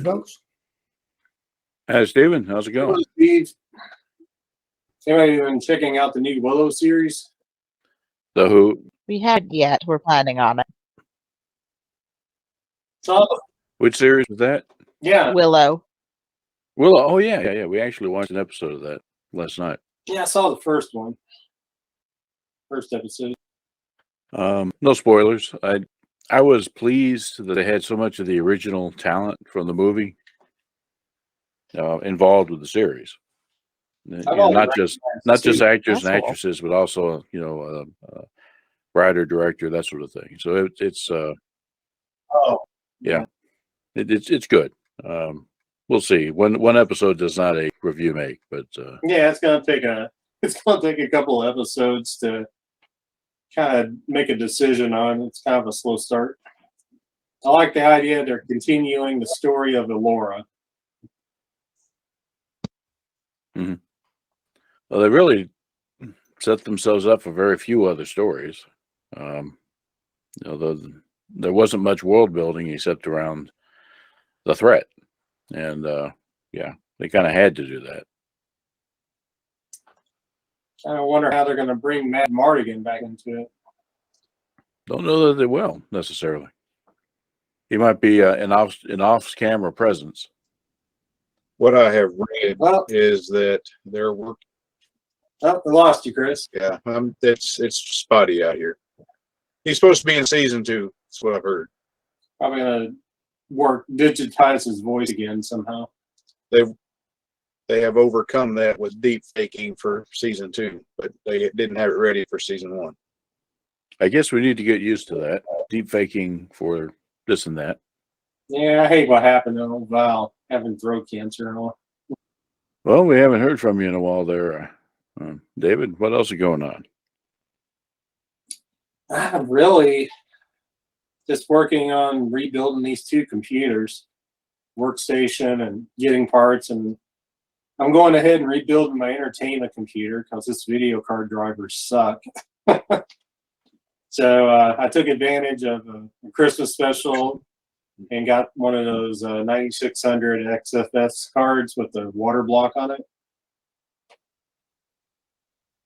folks. Hi, Steven. How's it going? Hello, Steve. Anybody been checking out the new Willow series? The Who? We haven't yet. We're planning on it. So, Which series was that? yeah, Willow. Willow. Oh, yeah. We actually watched an episode of that last night. I saw the first one. First episode. No spoilers. I was pleased that they had so much of the original talent from the movie involved with the series. Not just actors and actresses, but also writer, director, that sort of thing. So it's it's good. We'll see. One episode does not a review make, but it's gonna take a couple of episodes to kind of make a decision on. It's kind of a slow start. I like the idea they're continuing the story of Elora. Mm-hmm. Well, they really set themselves up for very few other stories. There wasn't much world building except around the threat, and they kind of had to do that. I wonder how they're going to bring Matt Mardigan back into it. Don't know that they will necessarily. He might be an off-camera presence. What I have read is that they're working. Oh, I lost you, Chris. Yeah, it's spotty out here. He's supposed to be in season 2. That's what I've heard. Probably going to digitize his voice again somehow. They have overcome that with deep faking for season 2, but they didn't have it ready for season 1. I guess we need to get used to that deep faking for this and that. Yeah, I hate what happened to old Val having throat cancer and all. Well, we haven't heard from you in a while there, David. What else is going on? I'm really just working on rebuilding these 2 computers, workstation, and getting parts. And I'm going ahead and rebuilding my entertainment computer because this video card drivers suck. So I took advantage of a Christmas special and got one of those 9600 XFS cards with the water block on it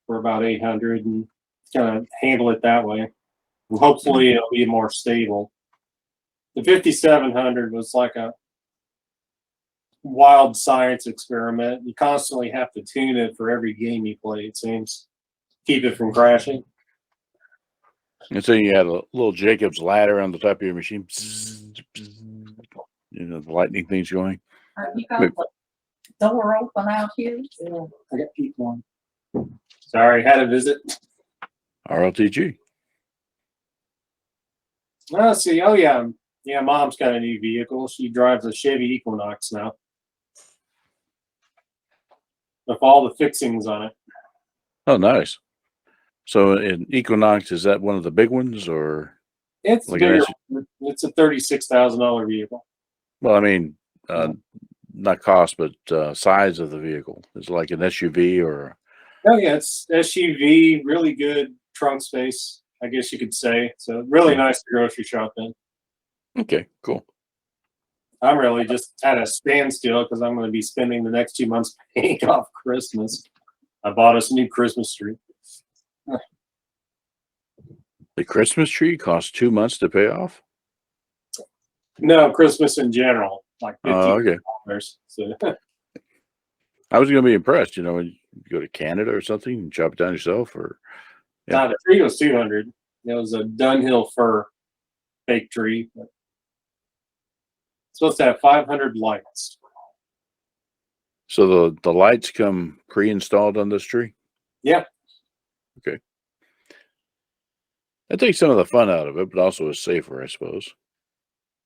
for about 800, and kind of handle it that way. And hopefully it'll be more stable. The 5700 was like a wild science experiment. You constantly have to tune it for every game you play, it seems. Keep it from crashing. And so you had a little Jacob's ladder on the top of your machine. The lightning thing's going. You got the door open out here? Yeah, I got people on. Sorry, had a visit. RLTG. Let's see. Oh, yeah. Yeah, Mom's got a new vehicle. She drives a Chevy Equinox now. With all the fixings on it. Oh, nice. So in Equinox, is that one of the big ones, or it's like bigger? It's a $36,000 vehicle. Well, I mean, not cost, but size of the vehicle. Is it like an SUV or? Oh yeah, it's SUV, really good trunk space, I guess you could say. So really nice to grocery shop in. Okay, cool. I'm really just at a standstill because I'm going to be spending the next 2 months paying off Christmas. I bought us a new Christmas tree. The Christmas tree costs 2 months to pay off? No, Christmas in general, like $50. Okay. So. I was going to be impressed, when you go to Canada or something and chop it down yourself, or. Yeah. The tree was $200. It was a Dunhill fir fake tree. It's supposed to have 500 lights. So the lights come pre-installed on this tree? Yeah. Okay. That takes some of the fun out of it, but also is safer, I suppose.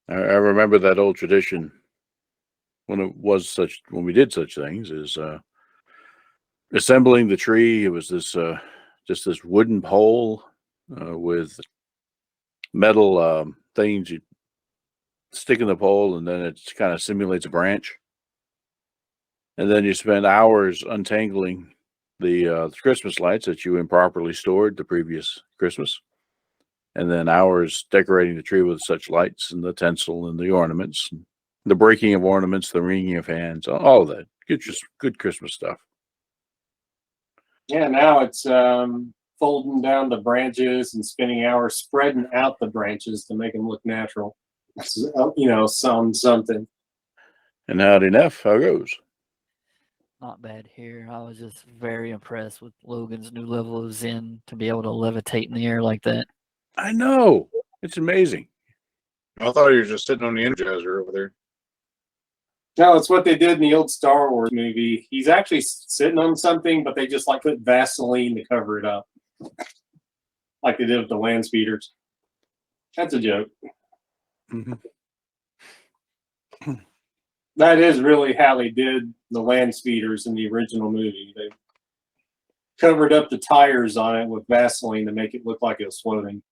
I remember that old tradition when we did such things is assembling the tree. It was this just this wooden pole with metal things you stick in the pole, and then it kind of simulates a branch. And then you spend hours untangling the Christmas lights that you improperly stored the previous Christmas. And then hours decorating the tree with such lights and the tinsel and the ornaments. the breaking of ornaments, the wringing of hands, all of that. Good Christmas stuff. Yeah, now it's folding down the branches and spending hours spreading out the branches to make them look natural. Something. And howdy enough, how it goes? Not bad here. I was just very impressed with Logan's new level of Zen to be able to levitate in the air like that. I know. It's amazing. I thought he was just sitting on the Energizer over there. No, it's what they did in the old Star Wars movie. He's actually sitting on something, but they just like put Vaseline to cover it up, like they did with the land speeders. That's a joke. Mm-hmm. That is really how they did the land speeders in the original movie. They covered up the tires on it with Vaseline to make it look like it was floating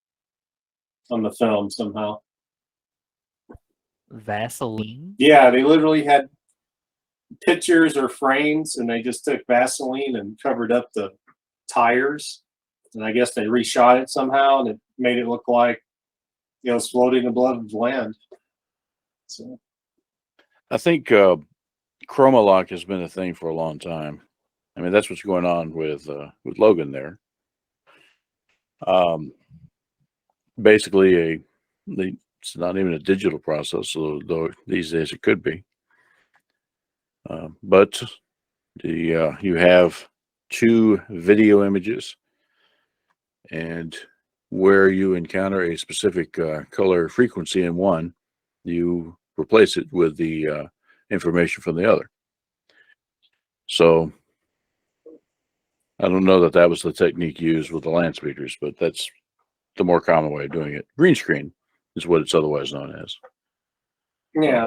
on the film somehow. Vaseline? Yeah, they literally had pictures or frames, and they just took Vaseline and covered up the tires. And I guess they reshot it somehow, and it made it look like it was floating above the land. So I think chroma lock has been a thing for a long time. I mean, that's what's going on with Logan there. Basically, it's not even a digital process, though these days it could be. But you have 2 video images, and where you encounter a specific color frequency in one, you replace it with the information from the other. So I don't know that was the technique used with the land speeders, but that's the more common way of doing it. Green screen is what it's otherwise known as. yeah,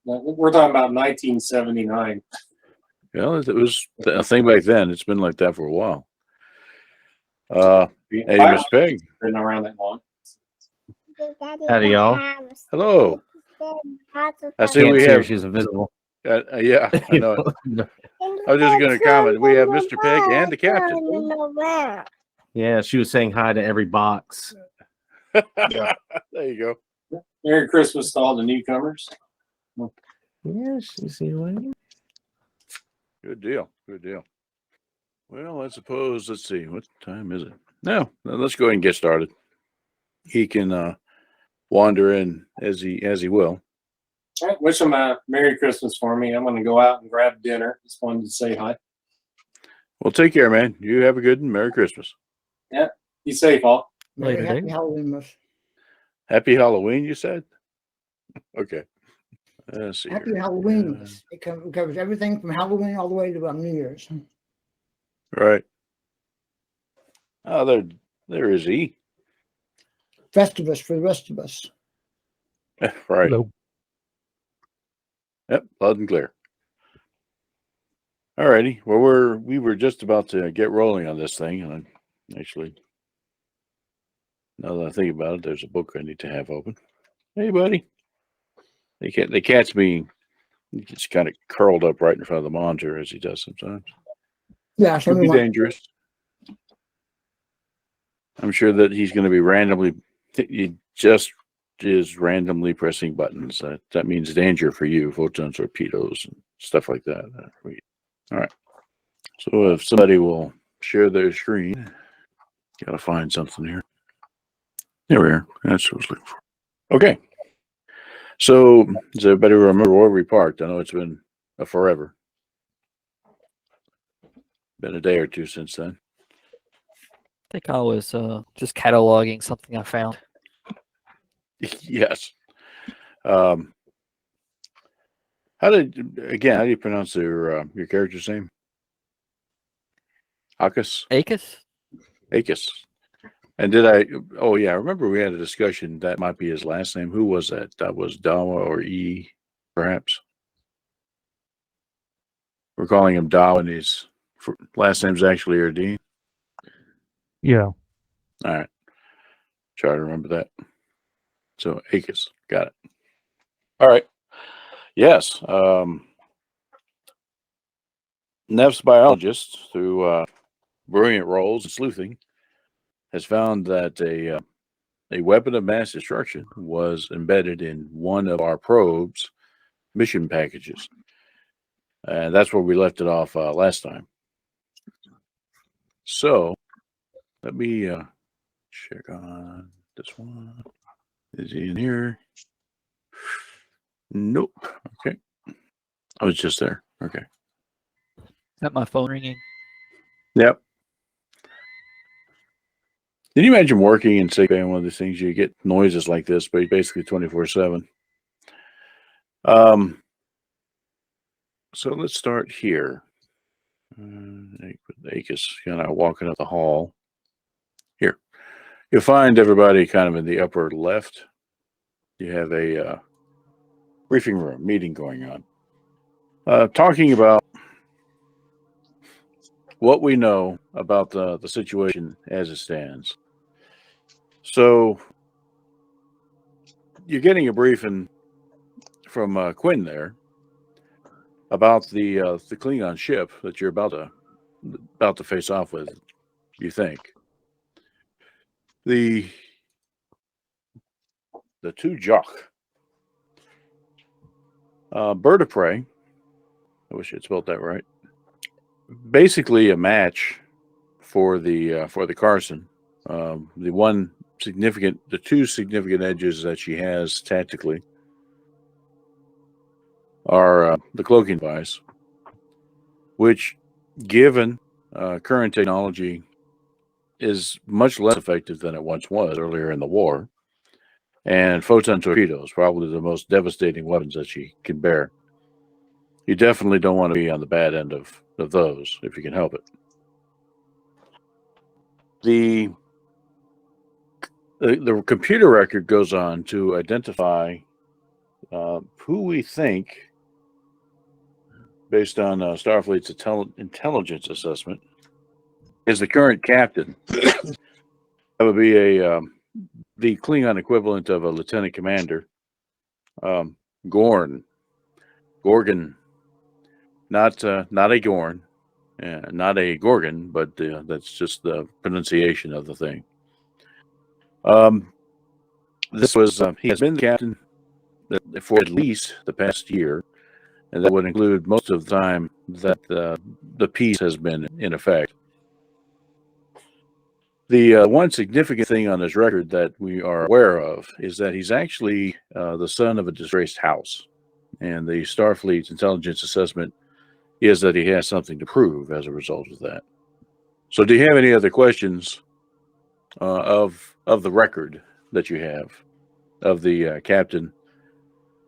we're talking about 1979. Well, it was a thing back then. It's been like that for a while. Hey, Miss Peg. Been around that long. Howdy, y'all. Hello. I see Can't we see her, have. she's invisible. Yeah, I know it. I was just going to comment. We have Mr. Peg and the captain. Yeah, she was saying hi to every box. Yeah. There you go. Merry Christmas to all the newcomers. Yeah, she's here. Good deal. Good deal. Well, I suppose, let's see, what time is it? No, let's go ahead and get started. He can wander in as he will. All right, wish them a Merry Christmas for me. I'm going to go out and grab dinner. Just wanted to say hi. Well, take care, man. You have a good and Merry Christmas. Yeah, be safe, all. Later, Happy Dave. Halloween, miss. Happy Halloween, you said? Okay. Let's see. Happy here. Halloween, miss. It covers everything from Halloween all the way to New Year's. Right. Oh, there is he. Festivus for the rest of us. Right. Hello. Yep, loud and clear. All righty. Well, we were just about to get rolling on this thing, and actually, now that I think about it, there's a book I need to have open. Hey, buddy. They catch me just kind of curled up right in front of the monitor as he does sometimes. Yeah, so Could be dangerous. I'm sure that he's going to be randomly. He just is randomly pressing buttons. That means danger for you, photon torpedoes and stuff like that. All right. So if somebody will share their screen, gotta find something here. There we are. That's what I was looking for. Okay. So does everybody remember where we parked? I know it's been a forever. Been a day or two since then. I think I was just cataloging something I found. Yes. How do you pronounce your character's name? Akis? Akis? And oh yeah, I remember we had a discussion that might be his last name. Who was that? That was Dawa or E, perhaps? We're calling him Dawa, and his last name's actually Erdine. Yeah. All right. Try to remember that. So Akis, got it. All right. Yes. Neff's biologist, through brilliant roles and sleuthing, has found that a weapon of mass destruction was embedded in one of our probes mission packages. And that's where we left it off last time. So let me check on this one. Is he in here? Nope. Okay. I was just there. Okay. Got my phone ringing. Yep. Can you imagine working in sick bay on one of these things? You get noises like this, but basically 24/7. So let's start here. Akis kind of walking up the hall. Here, you'll find everybody kind of in the upper left. You have a briefing room meeting going on, talking about what we know about the situation as it stands. So you're getting a briefing from Quinn there about the Klingon ship that you're about to face off with. You think the two Jock Bird of Prey? I wish I'd spelled that right. Basically, a match for the Carson. The two significant edges that she has tactically are the cloaking device, which, given current technology, is much less effective than it once was earlier in the war. And photon torpedoes, probably the most devastating weapons that she can bear. You definitely don't want to be on the bad end of those if you can help it. The computer record goes on to identify who we think, based on Starfleet's intelligence assessment, is the current captain. That would be the Klingon equivalent of a lieutenant commander, Gorn, not a Gorn, not a Gorgon, but that's just the pronunciation of the thing. He has been the captain for at least the past year, and that would include most of the time that the peace has been in effect. The one significant thing on his record that we are aware of is that he's actually the son of a disgraced house, and the Starfleet's intelligence assessment is that he has something to prove as a result of that. So, do you have any other questions of the record that you have of the captain,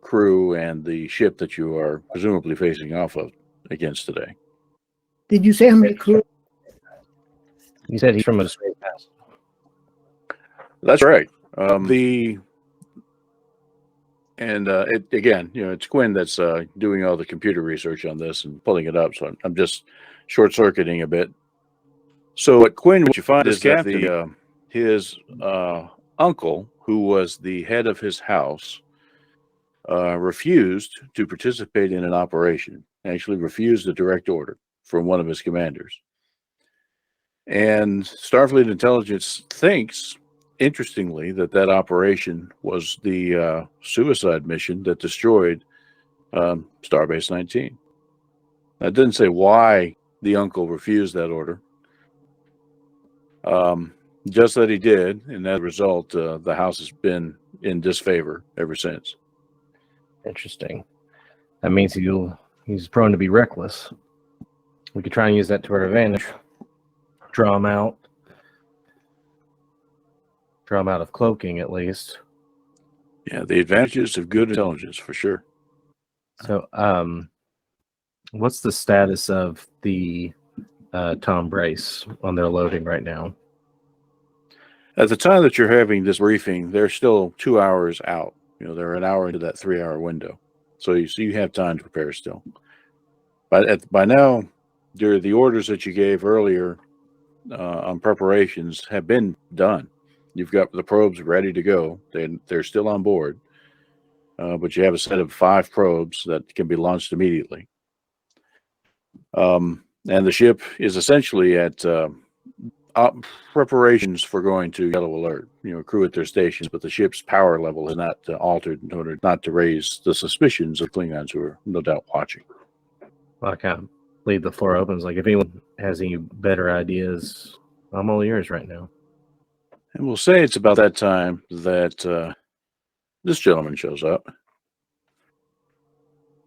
crew, and the ship that you are presumably facing off of against today? Did you say how many crew? You said he's from a straight pass. That's right. Again, it's Quinn that's doing all the computer research on this and pulling it up. So I'm just short-circuiting a bit. So what you find is that his uncle, who was the head of his house, refused to participate in an operation. Actually, refused a direct order from one of his commanders. And Starfleet intelligence thinks, interestingly, that operation was the suicide mission that destroyed Starbase 19. I didn't say why the uncle refused that order. Just that he did, and as a result, the house has been in disfavor ever since. Interesting. That means he's prone to be reckless. We could try and use that to our advantage. Draw him out of cloaking, at least. Yeah, the advantages of good intelligence, for sure. So, what's the status of the Tom Brace on their loading right now? At the time that you're having this briefing, they're still 2 hours out. They're an hour into that 3-hour window. So you have time to prepare still. But by now, the orders that you gave earlier on preparations have been done. You've got the probes ready to go. They're still on board. But you have a set of 5 probes that can be launched immediately. And the ship is essentially at preparations for going to yellow alert. Crew at their stations, but the ship's power level is not altered in order not to raise the suspicions of Klingons who are no doubt watching. Well, I kind of leave the floor open. It's like, if anyone has any better ideas, I'm all ears right now. And we'll say it's about that time that this gentleman shows up,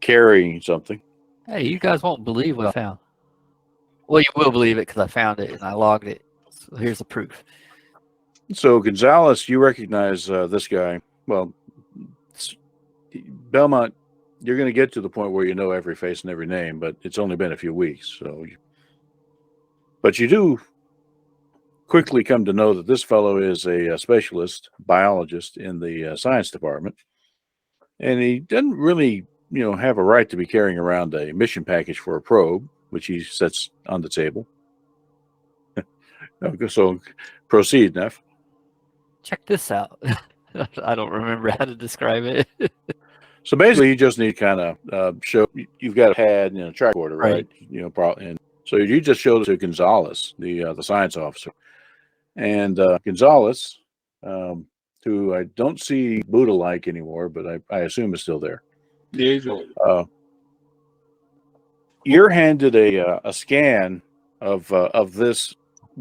carrying something. Hey, you guys won't believe what I found. Well, you will believe it because I found it and I logged it. So here's the proof. So, Gonzalez, you recognize this guy. Well, Belmont, you're going to get to the point where you know every face and every name, but it's only been a few weeks. But you do quickly come to know that this fellow is a specialist biologist in the science department, and he doesn't really, have a right to be carrying around a mission package for a probe, which he sets on the table. So proceed, Neff. Check this out. I don't remember how to describe it. So basically, you just need kind of show you've got a pad and a tricorder, right? And so you just showed it to Gonzalez, the science officer, and Gonzalez, who I don't see Buddha-like anymore, but I assume is still there. Usually. You're handed a scan of this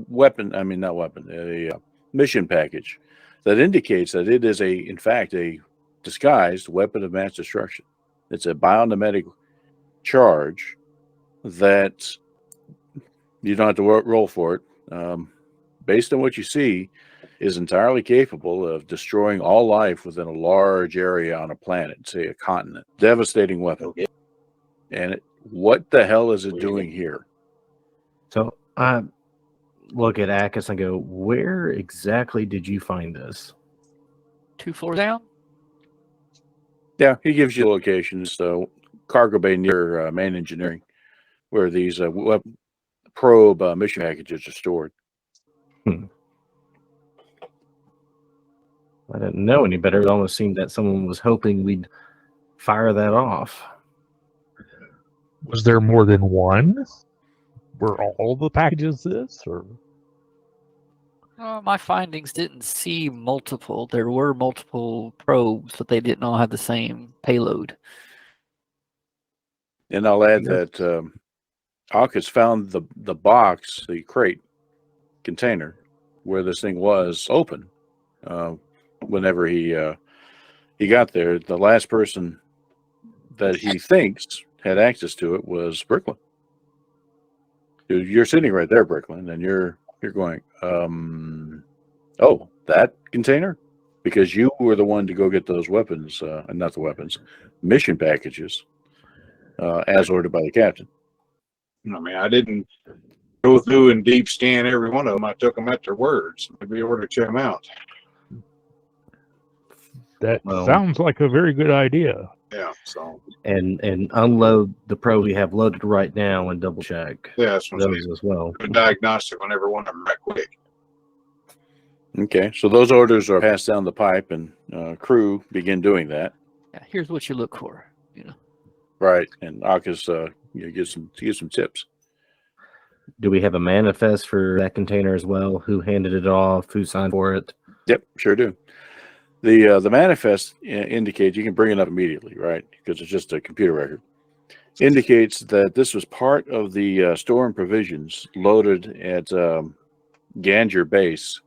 weapon. I mean, not weapon, a mission package that indicates that it is in fact a disguised weapon of mass destruction. It's a biomimetic charge that you don't have to roll for it. Based on what you see, is entirely capable of destroying all life within a large area on a planet, say a continent. Devastating weapon. Okay. And what the hell is it doing here? So I look at Akis and go, where exactly did you find this? 2 floors down? Yeah, he gives you locations. So cargo bay near main engineering, where these probe mission packages are stored. I didn't know any better. It almost seemed that someone was hoping we'd fire that off. Was there more than one? Were all the packages this, or? My findings didn't see multiple. There were multiple probes, but they didn't all have the same payload. And I'll add that Alcus found the box, the crate container where this thing was open. Whenever he got there, the last person that he thinks had access to it was Bricklin. You're sitting right there, Bricklin, and you're going, oh, that container? Because you were the one to go get those weapons, not the weapons, mission packages, as ordered by the captain. I mean, I didn't go through and deep scan every one of them. I took them at their words. Maybe order to check them out. That sounds like a very good idea. Yeah, so. And unload the probe we have loaded right now and double check Yeah, that's what I'm those as well. saying. Diagnostic on every one of them right quick. Okay, so those orders are passed down the pipe, and crew begin doing that. Yeah, here's what you look for. Right, and Akis gives some tips. Do we have a manifest for that container as well? Who handed it off? Who signed for it? Yep, sure do. The manifest indicates, you can bring it up immediately, right? Because it's just a computer record. Indicates that this was part of the store and provisions loaded at Ganger Base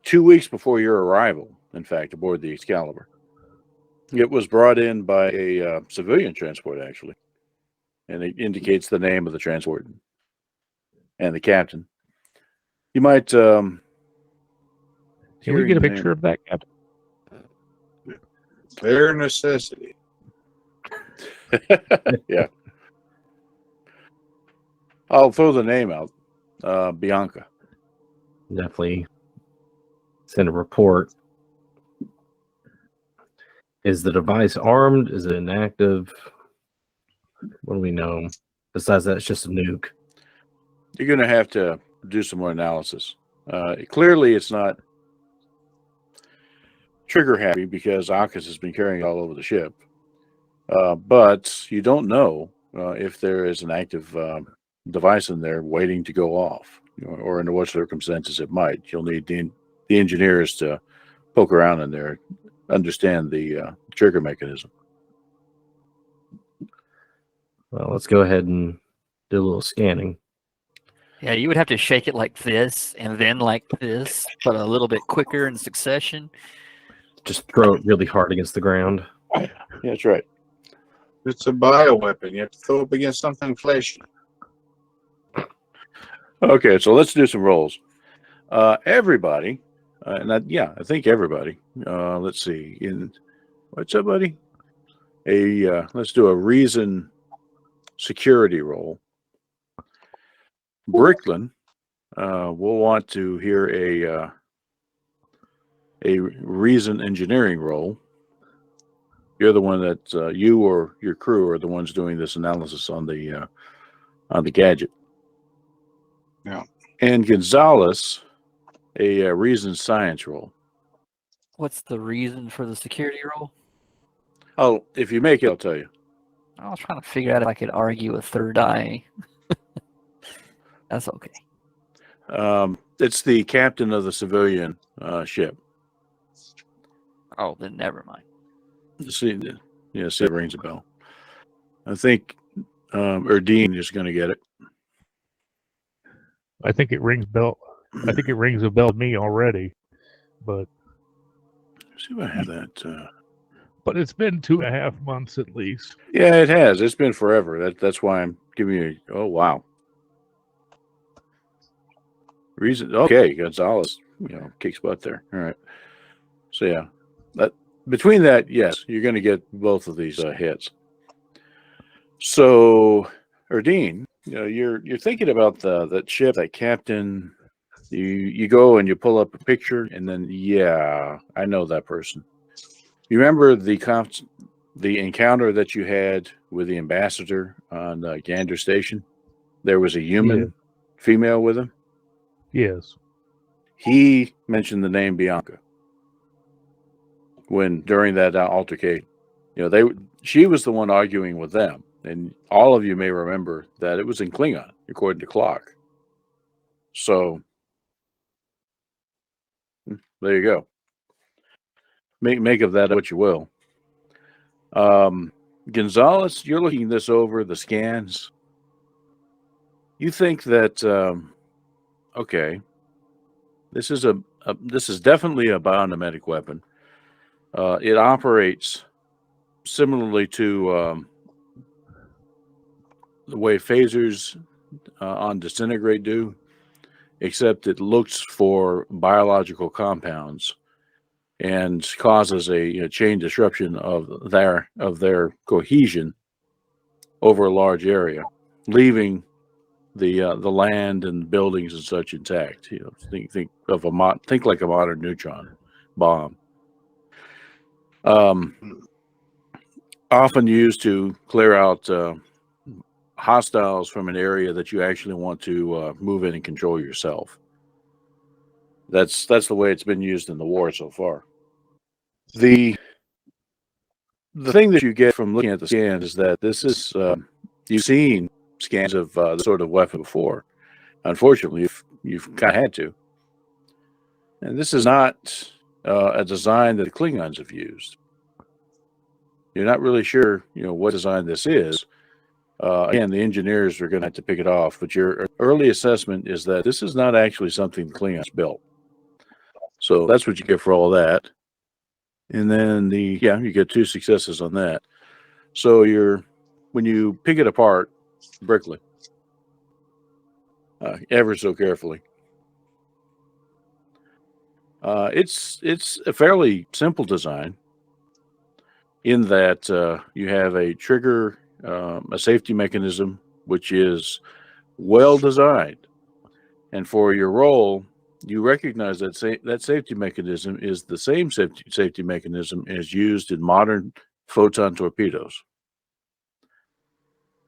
2 weeks before your arrival, in fact, aboard the Excalibur. It was brought in by a civilian transport, actually. And it indicates the name of the transport and the captain. You might... Can we get a picture of that, Captain? Bare necessity. Yeah. I'll throw the name out. Bianca. Definitely send a report. Is the device armed? Is it inactive? What do we know? Besides that, it's just a nuke. You're going to have to do some more analysis. Clearly, it's not trigger happy because Akis has been carrying it all over the ship. But you don't know if there is an active device in there waiting to go off. or under what circumstances it might. You'll need the engineers to poke around in there, understand the trigger mechanism. Well, let's go ahead and do a little scanning. Yeah, you would have to shake it like this and then like this, but a little bit quicker in succession. Just throw it really hard against the ground. Yeah, that's right. It's a bioweapon. You have to throw up against something fleshy. Okay, so let's do some rolls. Everybody, I think everybody. Let's see. What's up, buddy? Let's do a reason security roll. Bricklin, we'll want to hear a reason engineering roll. You're the one that you or your crew are the ones doing this analysis on the gadget. Yeah. And Gonzalez, a reason science roll. What's the reason for the security role? Oh, if you make it, I'll tell you. I was trying to figure out if I could argue a third eye. That's okay. It's the captain of the civilian ship. Oh, then never mind. See, it rings a bell. I think Erdine is going to get it. I think it rings bell. I think it rings a bell to me already, but See if I have that. but it's been 2.5 months at least. Yeah, it has. It's been forever. That's why I'm giving you. Oh wow. Reason. Okay, Gonzalez. Kicks butt there. All right. So yeah, between that, yes, you're going to get both of these hits. So, Erdine, you're thinking about that ship, that captain. You go and you pull up a picture, and then I know that person. You remember the encounter that you had with the ambassador on Gander Station? There was a human female with him. Yes. He mentioned the name Bianca during that altercation. She was the one arguing with them, and all of you may remember that it was in Klingon, according to Clock. So there you go. Make of that what you will. Gonzalez, you're looking this over, the scans. You think that okay, this is definitely a biomimetic weapon. It operates similarly to the way phasers on Disintegrate do, except it looks for biological compounds and causes a chain disruption of their cohesion over a large area, leaving the land and buildings and such intact. Think like a modern neutron bomb. Often used to clear out hostiles from an area that you actually want to move in and control yourself. That's the way it's been used in the war so far. The thing that you get from looking at the scans is that this is you've seen scans of this sort of weapon before. Unfortunately, you've kind of had to. And this is not a design that the Klingons have used. You're not really sure, what design this is. Again, the engineers are going to have to pick it off, but your early assessment is that this is not actually something the Klingons built. So that's what you get for all that. And then you get 2 successes on that. So when you pick it apart, Brickley, ever so carefully, it's a fairly simple design in that you have a trigger, a safety mechanism, which is well designed. And for your role, you recognize that that safety mechanism is the same safety mechanism as used in modern photon torpedoes.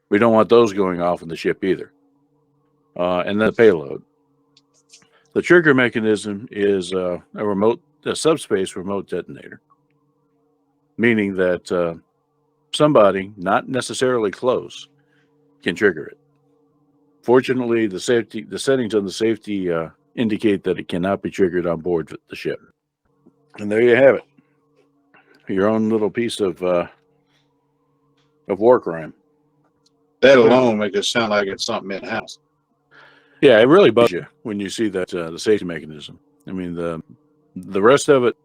We don't want those going off in the ship either. And then the payload. The trigger mechanism is a subspace remote detonator, meaning that somebody, not necessarily close, can trigger it. Fortunately, the settings on the safety indicate that it cannot be triggered on board the ship. And there you have it. Your own little piece of war crime. That alone makes it sound like it's something in house. Yeah, it really bugs you when you see that the safety mechanism. I mean, the rest of it,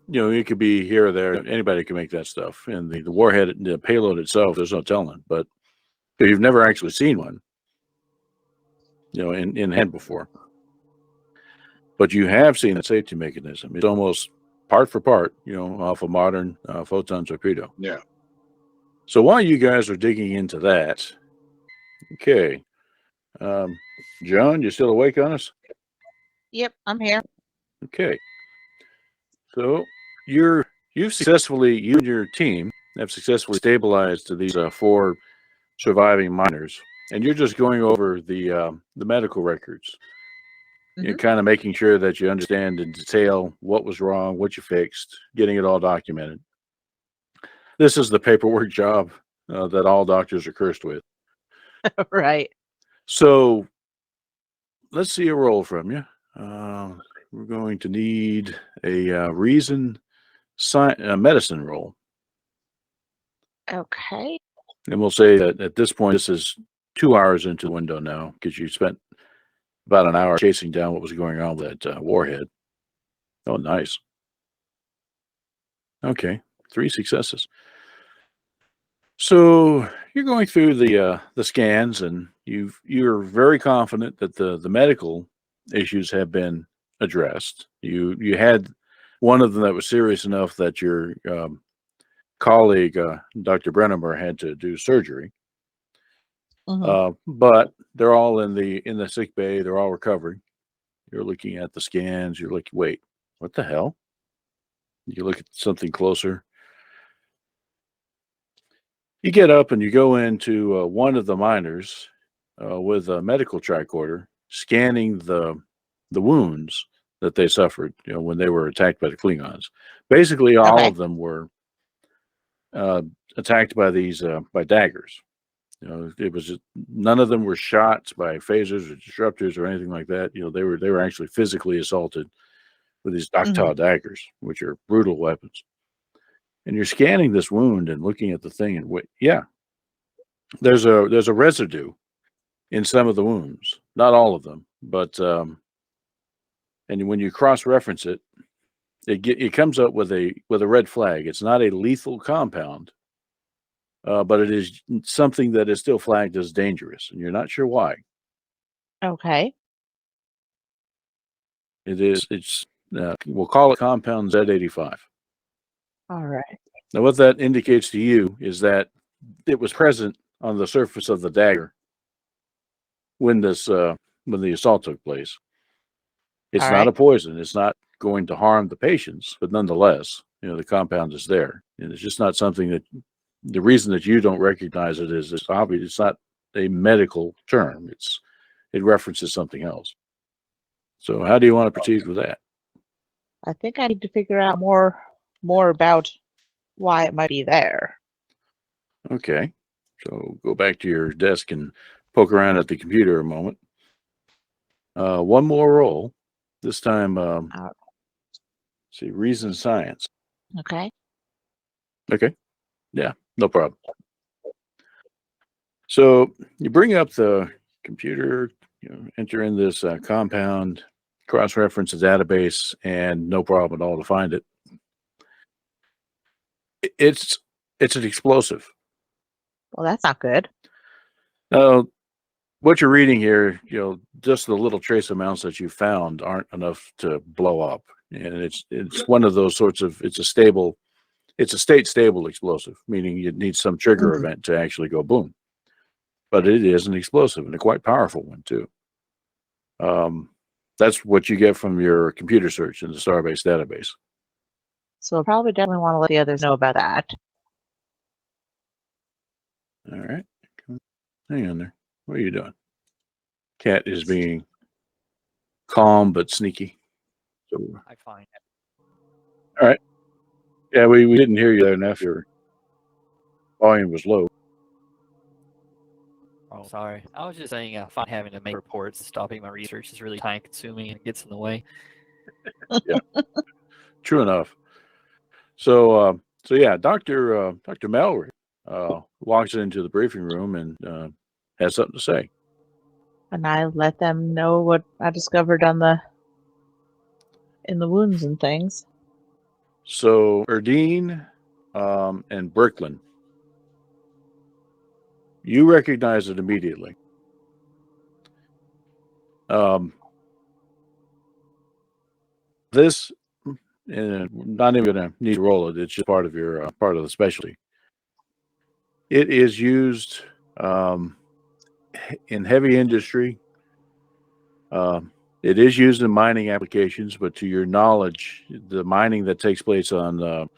you know, it could be here or there. Anybody can make that stuff. And the warhead, the payload itself, there's no telling. But if you've never actually seen one, you know, in hand before, but you have seen the safety mechanism, it's almost part for part, you know, off a modern photon torpedo. Yeah. So while you guys are digging into that, okay, John, you still awake on us? Yep, I'm here. Okay. So you and your team have successfully stabilized these 4 surviving miners, and you're just going over the medical records. You're kind of making sure that you understand in detail what was wrong, what you fixed, getting it all documented. This is the paperwork job that all doctors are cursed with. Right. So let's see a roll from you. We're going to need a medicine roll. Okay. And we'll say that at this point, this is 2 hours into the window now because you spent about an hour chasing down what was going on with that warhead. Oh, nice. Okay, 3 successes. So you're going through the scans, and you're very confident that the medical issues have been addressed. You had one of them that was serious enough that your colleague, Dr. Brennemer, had to do surgery. But they're all in the sick bay. They're all recovering. You're looking at the scans. You're like, wait, what the hell? You look at something closer. You get up and you go into one of the miners with a medical tricorder, scanning the wounds that they suffered, you know, when they were attacked by the Klingons. Basically, all of them were attacked by these by daggers. You know, it was none of them were shot by phasers or disruptors or anything like that. You know, they were actually physically assaulted with these Dakta daggers, which are brutal weapons. And you're scanning this wound and looking at the thing, and yeah, there's a residue in some of the wounds, not all of them, but and when you cross-reference it, it comes up with a red flag. It's not a lethal compound. But it is something that is still flagged as dangerous, and you're not sure why. Okay. It's we'll call it compound Z85. All right. Now, what that indicates to you is that it was present on the surface of the dagger when the assault took place. It's not a poison. It's not going to harm the patients, but nonetheless, you know, the compound is there, and it's just not something that. The reason that you don't recognize it is it's obvious. It's not a medical term. It references something else. So how do you want to proceed with that? I think I need to figure out more about why it might be there. Okay. So go back to your desk and poke around at the computer a moment. One more roll. This time, see, reason science. Okay. Okay. Yeah, no problem. So you bring up the computer, you know, enter in this compound, cross-reference the database, and no problem at all to find it. It's an explosive. Well, that's not good. Now, what you're reading here, you know, just the little trace amounts that you found aren't enough to blow up, and it's one of those sorts of it's a state stable explosive, meaning you need some trigger event to actually go boom. But it is an explosive, and a quite powerful one too. That's what you get from your computer search in the Starbase database. So we'll probably definitely want to let the others know about that. All right. Hang on there. What are you doing? Cat is being calm but sneaky. So, I find it. all right. Yeah, we didn't hear you there enough. Your volume was low. Oh, sorry. I was just saying I find having to make reports and stopping my research is really time consuming and it gets in the way. True enough. So, so yeah, Dr. Mallory walks into the briefing room and has something to say. And I let them know what I discovered in the wounds and things. So, Erdine and Bricklin, you recognize it immediately. This, not even going to need to roll it. It's just part of your part of the specialty. It is used in heavy industry. It is used in mining applications, but to your knowledge, the mining that takes place on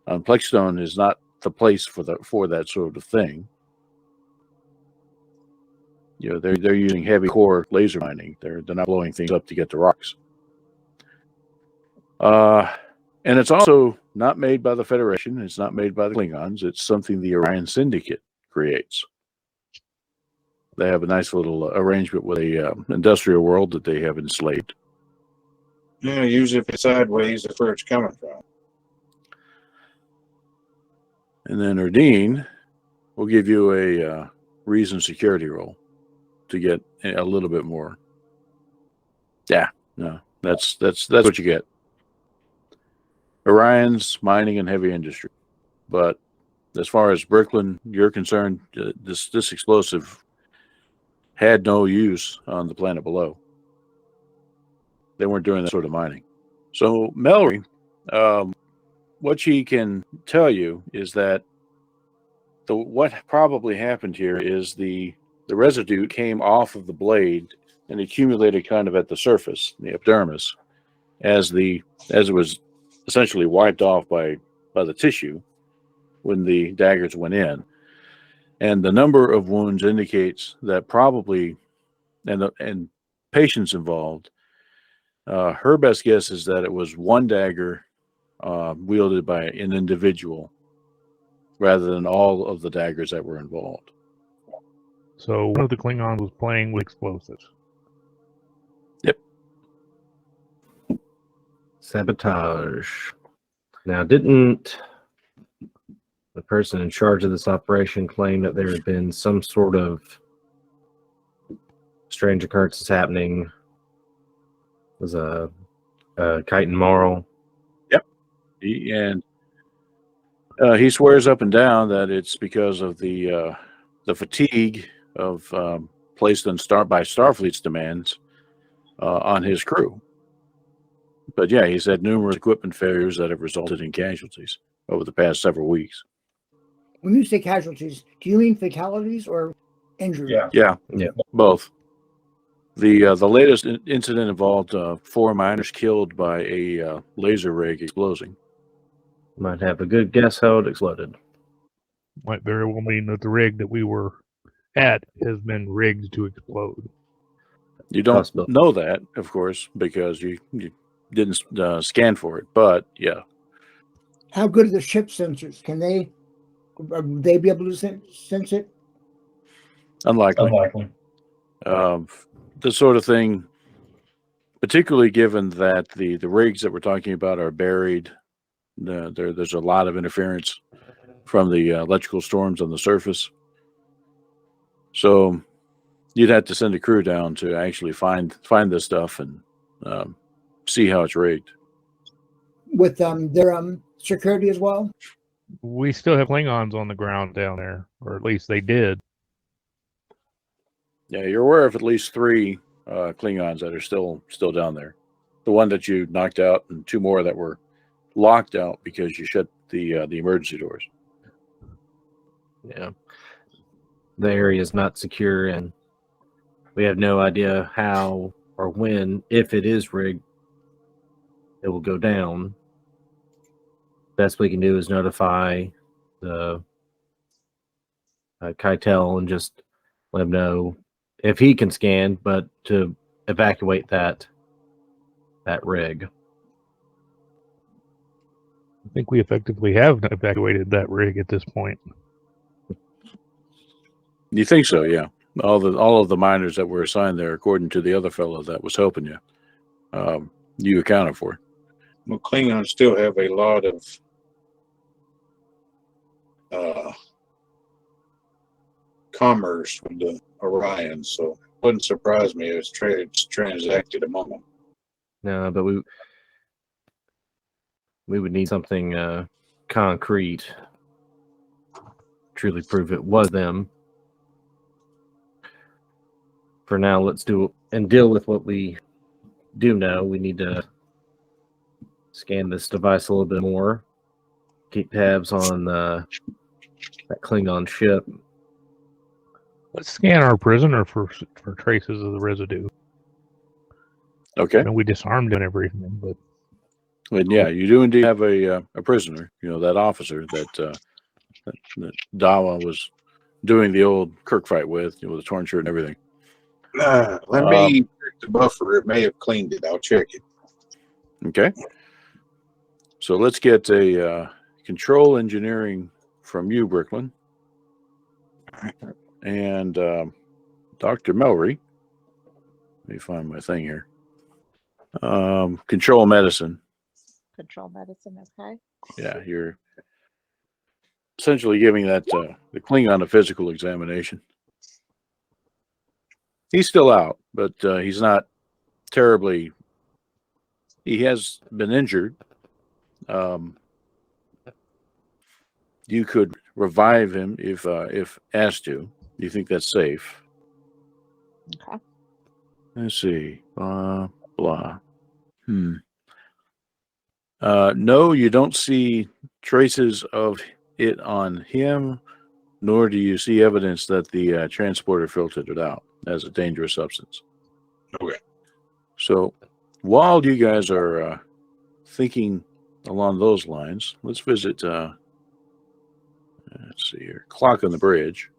Plexstone is not the place for that sort of thing. You know, they're using heavy core laser mining. They're not blowing things up to get the rocks. And it's also not made by the Federation. It's not made by the Klingons. It's something the Orion Syndicate creates. They have a nice little arrangement with a industrial world that they have enslaved. Yeah, usually if it's sideways, that's where it's coming from. And then Erdine will give you a reason security roll to get a little bit more. Yeah, no, that's what you get. Orion's mining and heavy industry, but as far as Brooklyn, you're concerned, this explosive had no use on the planet below. They weren't doing that sort of mining. So Mallory, what she can tell you is that what probably happened here is the residue came off of the blade and accumulated kind of at the surface, the epidermis, as it was essentially wiped off by the tissue when the daggers went in. And the number of wounds indicates that probably, and patients involved, her best guess is that it was one dagger wielded by an individual rather than all of the daggers that were involved. So one of the Klingons was playing with explosives. Yep. Sabotage. Now, didn't the person in charge of this operation claim that there had been some sort of strange occurrences happening? It was a chitin moral. Yep. He swears up and down that it's because of the fatigue of placed on by Starfleet's demands on his crew. But yeah, he's had numerous equipment failures that have resulted in casualties over the past several weeks. When you say casualties, do you mean fatalities or injuries? Yeah, Yeah. both. The latest incident involved 4 miners killed by a laser rig exploding. Might have a good guess how it exploded. Might very well mean that the rig that we were at has been rigged to explode. You don't Possibility. know that, of course, because you didn't scan for it. But yeah, How good are the ship sensors? Can they be able to sense it? unlikely. This sort of thing, particularly given that the rigs that we're talking about are buried. There's a lot of interference from the electrical storms on the surface. So you'd have to send a crew down to actually find this stuff and see how it's rigged. With their security as well? We still have Klingons on the ground down there, or at least they did. Yeah, you're aware of at least 3 Klingons that are still down there. The one that you knocked out, and 2 more that were locked out because you shut the emergency doors. Yeah. The area is not secure, and we have no idea how or when, if it is rigged, it will go down. Best we can do is notify the Keitel and just let him know if he can scan, but to evacuate that rig. I think we effectively have evacuated that rig at this point. You think so? Yeah. All of the miners that were assigned there, according to the other fellow that was helping you, you accounted for. Well, Klingons still have a lot of commerce with the Orion, so it wouldn't surprise me if it's transacted among them. No, but we would need something concrete, truly prove it was them. For now, let's do and deal with what we do know. We need to scan this device a little bit more, keep tabs on that Klingon ship. Let's scan our prisoner for traces of the residue. Okay. I mean, we disarmed him and everything, but And yeah, you do indeed have a prisoner. You know, that officer that Dawa was doing the old Kirk fight with, with the torn shirt and everything. Let me check the buffer. It may have cleaned it. I'll check it. Okay. So let's get a control engineering from you, Bricklin. And Dr. Melry. Let me find my thing here. Control medicine. Control medicine, okay. Yeah, you're essentially giving that the Klingon a physical examination. He's still out, but he's not terribly. He has been injured. You could revive him if asked to. Do you think that's safe? Okay. Let's see. Blah. No, you don't see traces of it on him, nor do you see evidence that the transporter filtered it out as a dangerous substance. Okay. So while you guys are thinking along those lines, let's visit, let's see here, Clock on the Bridge.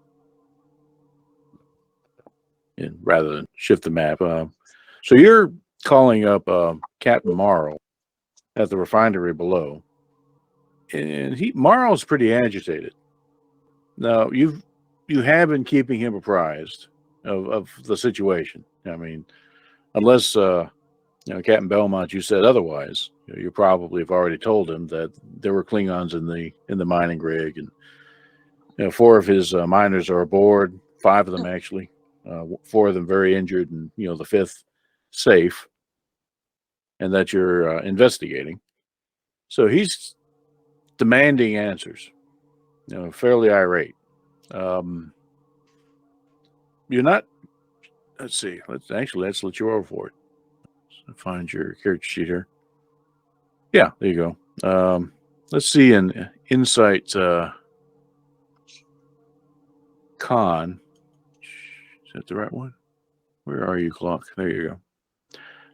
And rather than shift the map. So you're calling up Captain Marl at the refinery below. And Marl's pretty agitated. Now, you have been keeping him apprised of the situation. I mean, unless Captain Belmont, you said otherwise, you probably have already told him that there were Klingons in the mining rig, and 4 of his miners are aboard, 5 of them actually, 4 of them very injured, and the 5th safe, and that you're investigating. So he's demanding answers, fairly irate. You're not. Let's see. Let's let you over for it. So find your character sheet here. Yeah, there you go. Let's see an insight con. Is that the right one? Where are you, Clock? There you go.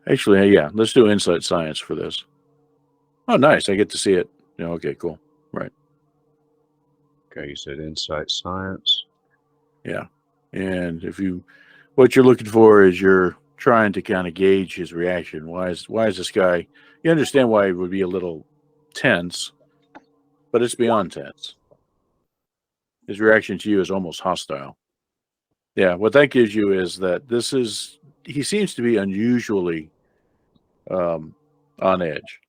Actually, yeah, let's do insight science for this. Oh, nice. I get to see it. Okay, cool. Right. Okay, you said insight science. Yeah. And what you're looking for is you're trying to kind of gauge his reaction. Why is this guy, you understand why he would be a little tense, but it's beyond tense. His reaction to you is almost hostile. Yeah, what that gives you is that he seems to be unusually on edge.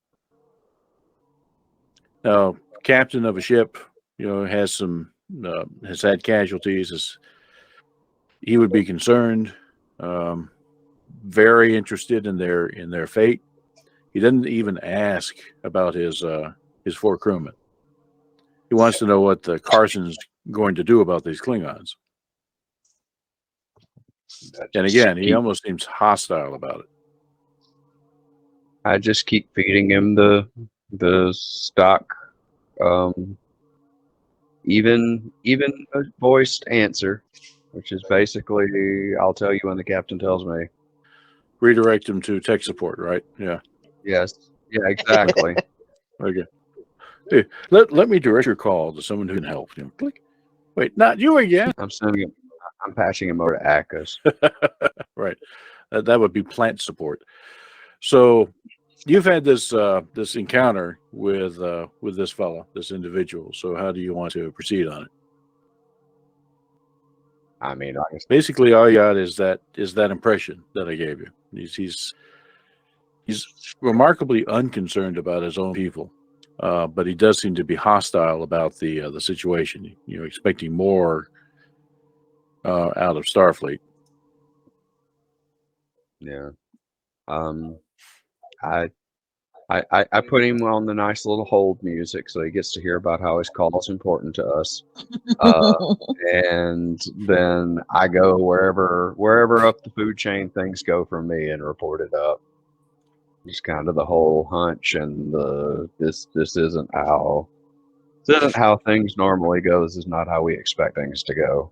Now, captain of a ship, has had casualties. He would be concerned, very interested in their fate. He didn't even ask about his 4 crewmen. He wants to know what the Carson's going to do about these Klingons. And again, he almost seems hostile about it. I just keep feeding him the stock, even voiced answer, which is basically, I'll tell you when the captain tells me. Redirect him to tech support, right? Yeah. Yes. Yeah, exactly. Okay. Hey, let me direct your call to someone who can help. Click. Wait, not you again. I'm patching him over to ACUS. Right. That would be plant support. So you've had this encounter with this fellow, this individual. So how do you want to proceed on it? I mean, Basically, all you got is that impression that I gave you. He's remarkably unconcerned about his own people, but he does seem to be hostile about the situation. Expecting more out of Starfleet. yeah. I put him on the nice little hold music so he gets to hear about how his call is important to us. And then I go wherever up the food chain things go from me and report it up. Just kind of the whole hunch and this isn't how things normally go. This is not how we expect things to go.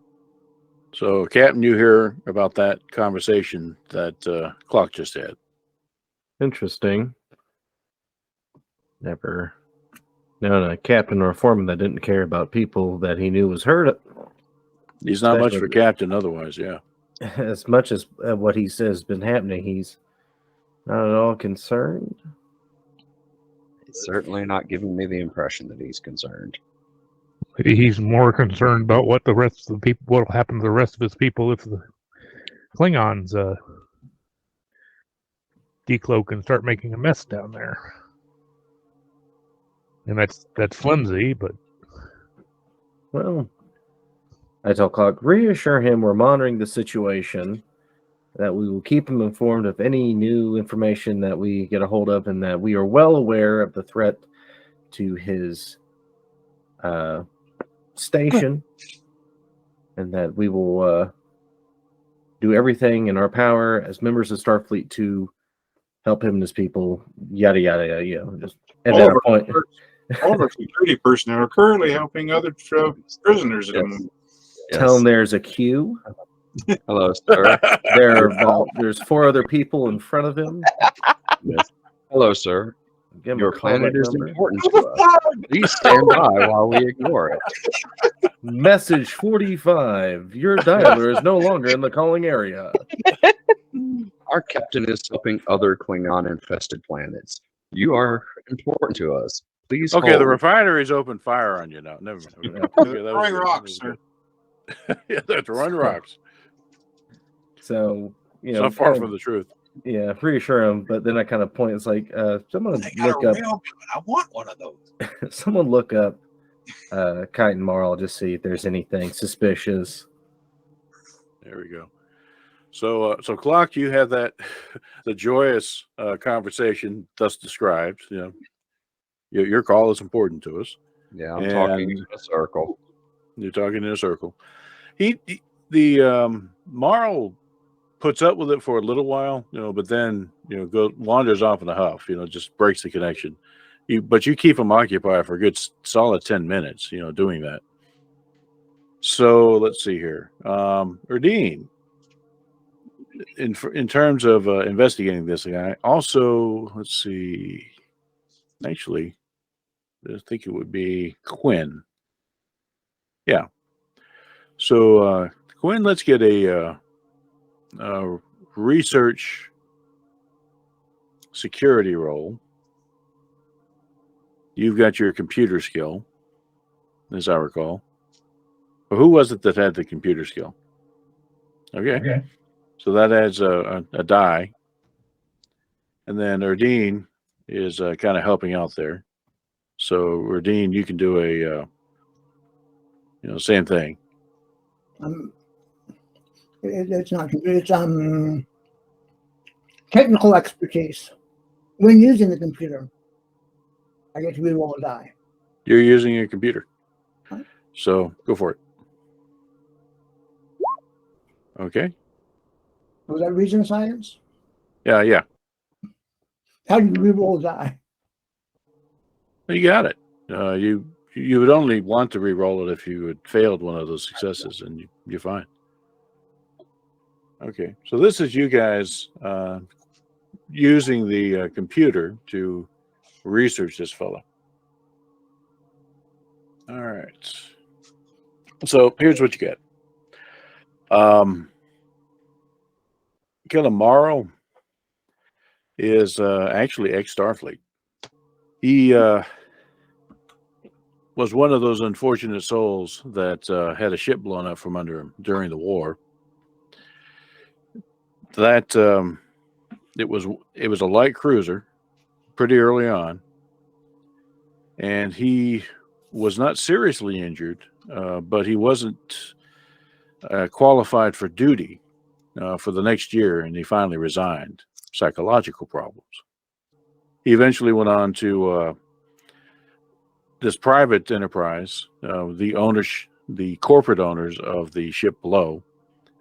So, Captain, you hear about that conversation that Clock just had? Interesting. Never known a captain or a foreman that didn't care about people that he knew was hurt. He's not much Especially- for captain otherwise, yeah. As much as what he says has been happening, he's not at all concerned. It's certainly not giving me the impression that he's concerned. He's more concerned about what the rest of the people, what will happen to the rest of his people if the Klingons decloak and start making a mess down there. And that's flimsy, but Well, I tell Clock, reassure him we're monitoring the situation, that we will keep him informed of any new information that we get a hold of, and that we are well aware of the threat to his station, and that we will do everything in our power as members of Starfleet to help him and his people, yada, yada, yada, just at All that of our- point. All of our security personnel are currently helping other prisoners. Tell him there's a queue. Hello, sir. There's 4 other people in front of him. Yes. Hello, sir. Give him Your a callback planet is number. important to us. Please stand by while we ignore it. Message 45. Your dialer is no longer in the calling area. Our captain is helping other Klingon-infested planets. You are important to us. Please Okay, hold. the refinery's open fire on you now. Never mind. Okay, that was Throwing good. rocks, That was good. Yeah, they're throwing rocks. So, So far from the truth. Yeah, reassure him. But then I kind of point. It's like, someone They got look a up. real, I want one of those. Someone look up Kite and Marl. Just see if there's anything suspicious. There we go. So, Clock, you had that the joyous conversation thus described. Your call is important to us. Yeah, I'm talking in a circle. You're talking in a circle. Marl puts up with it for a little while, but then wanders off in a huff. Just breaks the connection. But you keep him occupied for a good solid 10 minutes. Doing that. So let's see here, Erdine. In terms of investigating this guy, also let's see. Actually, I think it would be Quinn. Yeah. So Quinn, let's get a research security role. You've got your computer skill, as I recall. But who was it that had the computer skill? Okay. So that adds a die. And then Erdine is kind of helping out there. So Erdine, you can do a same thing. It's not computer. It's technical expertise. When using the computer, I get to re-roll a die. You're using a computer. Huh? So go for it. Okay. Was that reason science? Yeah. How do you re-roll a die? You got it. You would only want to re-roll it if you had failed one of those successes, and you're fine. Okay. So this is you guys using the computer to research this fellow. All right. So here's what you get. Calamaro is actually ex-Starfleet. He was one of those unfortunate souls that had a ship blown up from under him during the war. That it was a light cruiser, pretty early on, and he was not seriously injured, but he wasn't qualified for duty for the next year, and he finally resigned. Psychological problems. He eventually went on to this private enterprise. The corporate owners of the ship below.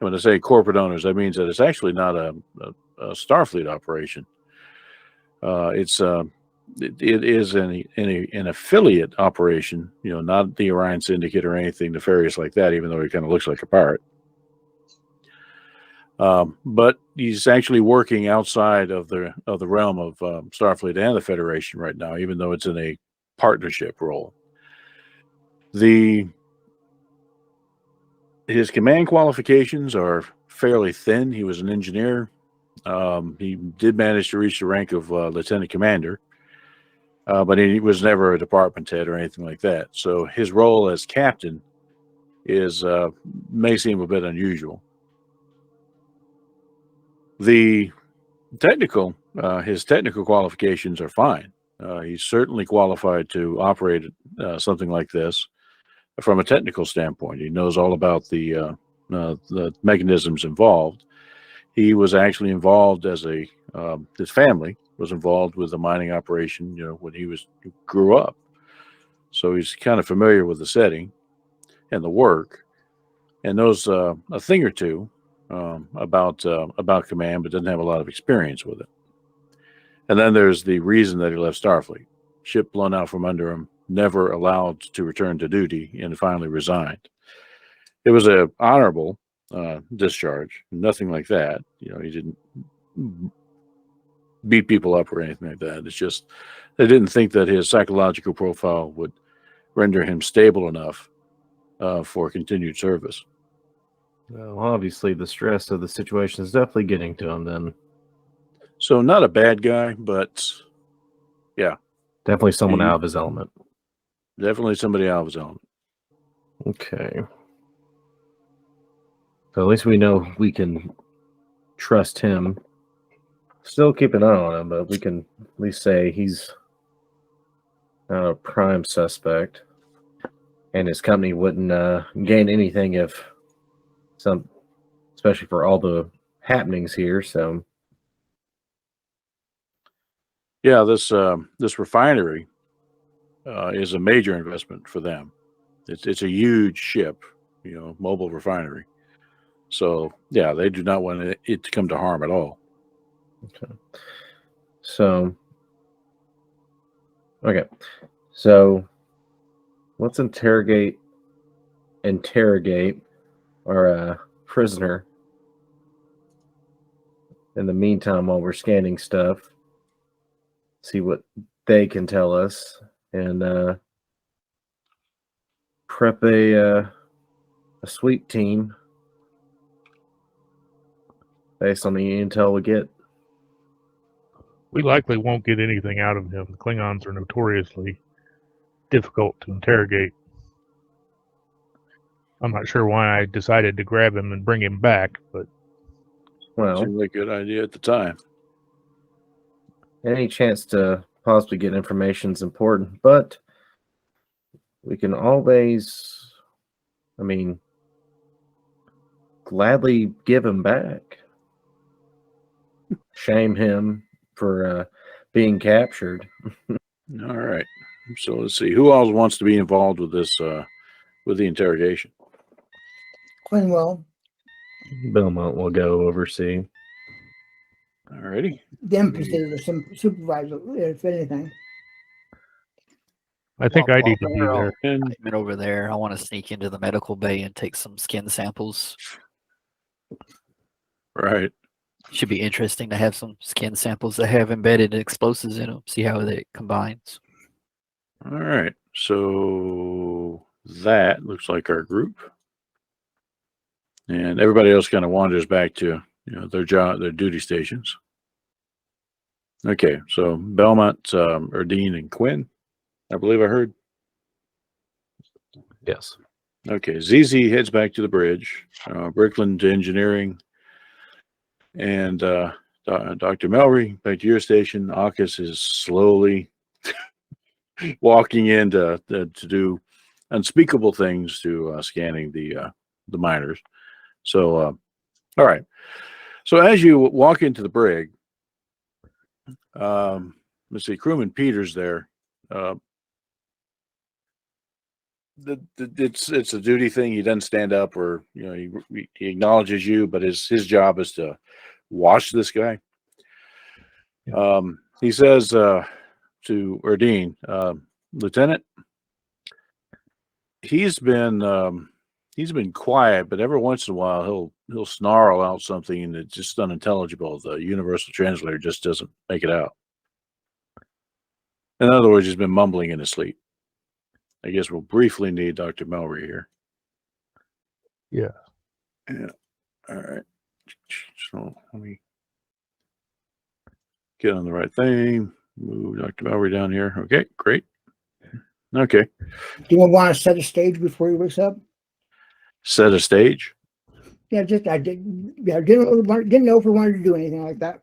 And when I say corporate owners, that means that it's actually not a Starfleet operation. It is an affiliate operation, not the Orion Syndicate or anything nefarious like that, even though he kind of looks like a pirate. But he's actually working outside of the realm of Starfleet and the Federation right now, even though it's in a partnership role. His command qualifications are fairly thin. He was an engineer. He did manage to reach the rank of lieutenant commander, but he was never a department head or anything like that. So his role as captain may seem a bit unusual. His technical qualifications are fine. He's certainly qualified to operate something like this from a technical standpoint. He knows all about the mechanisms involved. He was actually involved his family was involved with the mining operation, when he grew up. So he's kind of familiar with the setting and the work, and knows a thing or two about command, but doesn't have a lot of experience with it. And then there's the reason that he left Starfleet. Ship blown out from under him, never allowed to return to duty, and finally resigned. It was an honorable discharge, nothing like that. He didn't beat people up or anything like that. It's just they didn't think that his psychological profile would render him stable enough for continued service. Well, obviously, the stress of the situation is definitely getting to him then. So not a bad guy, but yeah. Definitely someone out of his element. Definitely somebody out of his element. Okay. So at least we know we can trust him. Still keep an eye on him, but we can at least say he's not a prime suspect. And his company wouldn't gain anything if especially for all the happenings here. So yeah, this refinery is a major investment for them. It's a huge ship, mobile refinery. So yeah, they do not want it to come to harm at all. Okay. So let's interrogate our prisoner in the meantime while we're scanning stuff. See what they can tell us, and prep a sweep team based on the intel we get. We likely won't get anything out of him. The Klingons are notoriously difficult to interrogate. I'm not sure why I decided to grab him and bring him back, but Well, seemed like a good idea at the time. Any chance to possibly get information is important, but we can always, gladly give him back. Shame him for being captured. All right. So let's see. Who else wants to be involved with this, with the interrogation? Quinwell, Belmont will go oversee. All righty. the Empress is the supervisor, if anything. I think I need to be there. And I've been over there. I want to sneak into the medical bay and take some skin samples. right. Should be interesting to have some skin samples that have embedded explosives in them. See how it combines. All right. So that looks like our group. And everybody else kind of wanders back to their duty stations. Okay, so Belmont, Erdine, and Quinn, I believe I heard. Yes. Okay, ZZ heads back to the bridge, Brickland to engineering, and Dr. Melry back to your station. AUKUS is slowly walking in to do unspeakable things to scanning the miners. So, all right. So as you walk into the brig, let's see, crewman Peter's there. It's a duty thing. He doesn't stand up, or he acknowledges you, but his job is to watch this guy. He says to Erdine, Lieutenant, he's been quiet, but every once in a while he'll snarl out something that's just unintelligible. The universal translator just doesn't make it out. In other words, he's been mumbling in his sleep. I guess we'll briefly need Dr. Melry here. Yeah. Yeah. All right. So let me get on the right thing. Move Dr. Melry down here. Okay, great. Okay. Do you want to set a stage before he wakes up? Set a stage? Yeah, didn't know if we wanted to do anything like that.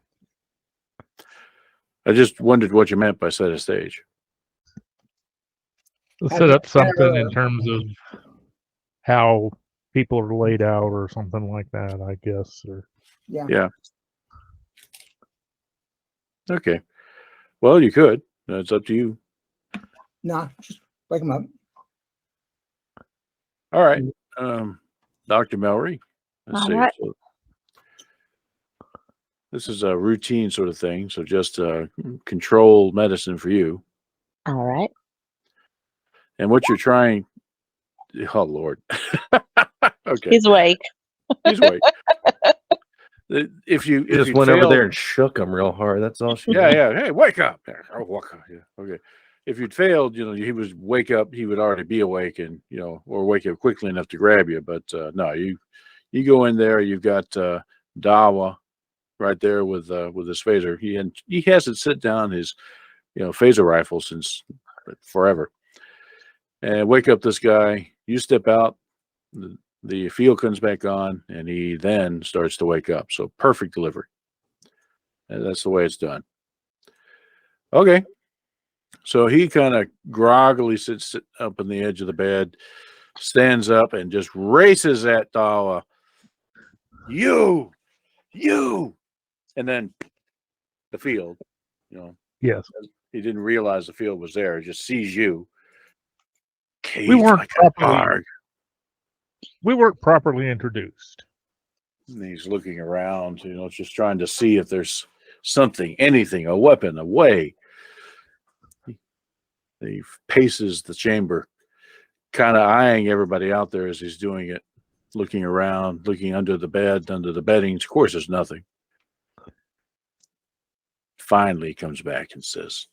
I just wondered what you meant by set a stage. Let's set up something in terms of how people are laid out or something like that, I guess. Or Yeah. Okay. Well, you could. It's up to you. Nah, just wake him up. All right. Dr. Melry. Let's All see. right. So this is a routine sort of thing. So just control medicine for you. All right. And what you're trying, oh Lord. Okay. He's awake. He's awake. If you Just went over there and shook him real hard. That's all she did. Yeah. Hey, wake up. Oh, wake up. Yeah. Okay. If you'd failed, he would wake up, he would already be awake and, or wake up quickly enough to grab you. But no, you go in there, you've got Dawa right there with his phaser. He hasn't sit down his, phaser rifle since forever. And wake up this guy. You step out, the field comes back on, and he then starts to wake up. So perfect delivery. And that's the way it's done. Okay. So he kind of groggily sits up on the edge of the bed, stands up, and just races at Dawa. You, and then the field. yes, he didn't realize the field was there. He just sees you. we weren't like properly. We weren't properly introduced. And he's looking around, just trying to see if there's something, anything, a weapon, a way. He paces the chamber, kind of eyeing everybody out there as he's doing it, looking around, looking under the bed, under the beddings. Of course, there's nothing. Finally, he comes back and says,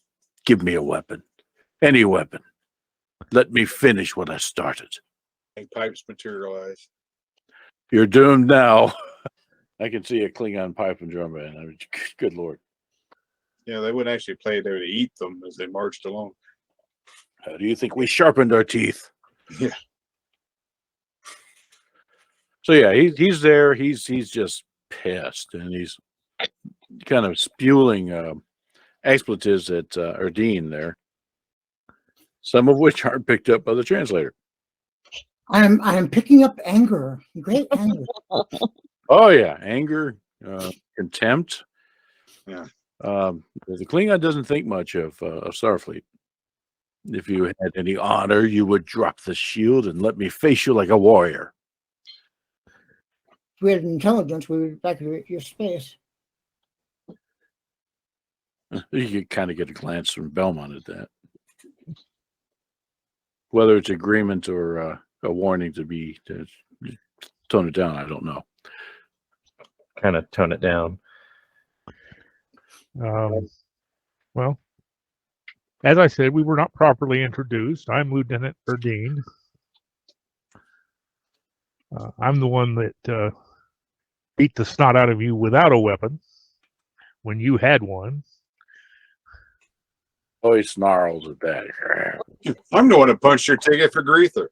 "Give me a weapon, any weapon. Let me finish what I started." And pipes materialize. You're doomed now. I can see a Klingon pipe and drum band. I mean, good Lord. Yeah, they wouldn't actually play there to eat them as they marched along. How do you think we sharpened our teeth? Yeah. So yeah, he's there. He's just pissed, and he's kind of spewing expletives at Erdine there, some of which aren't picked up by the translator. I am picking up anger, great anger. Oh yeah, anger, contempt. Yeah. The Klingon doesn't think much of Starfleet. If you had any honor, you would drop the shield and let me face you like a warrior. If we had intelligence, we would evacuate your space. You could kind of get a glance from Belmont at that. Whether it's agreement or a warning to tone it down, I don't know. Kind of tone it down. Well, as I said, we were not properly introduced. I'm Lieutenant Erdine. I'm the one that beat the snot out of you without a weapon when you had one. Oh, he snarls at that. I'm the one that punched your ticket for Greether.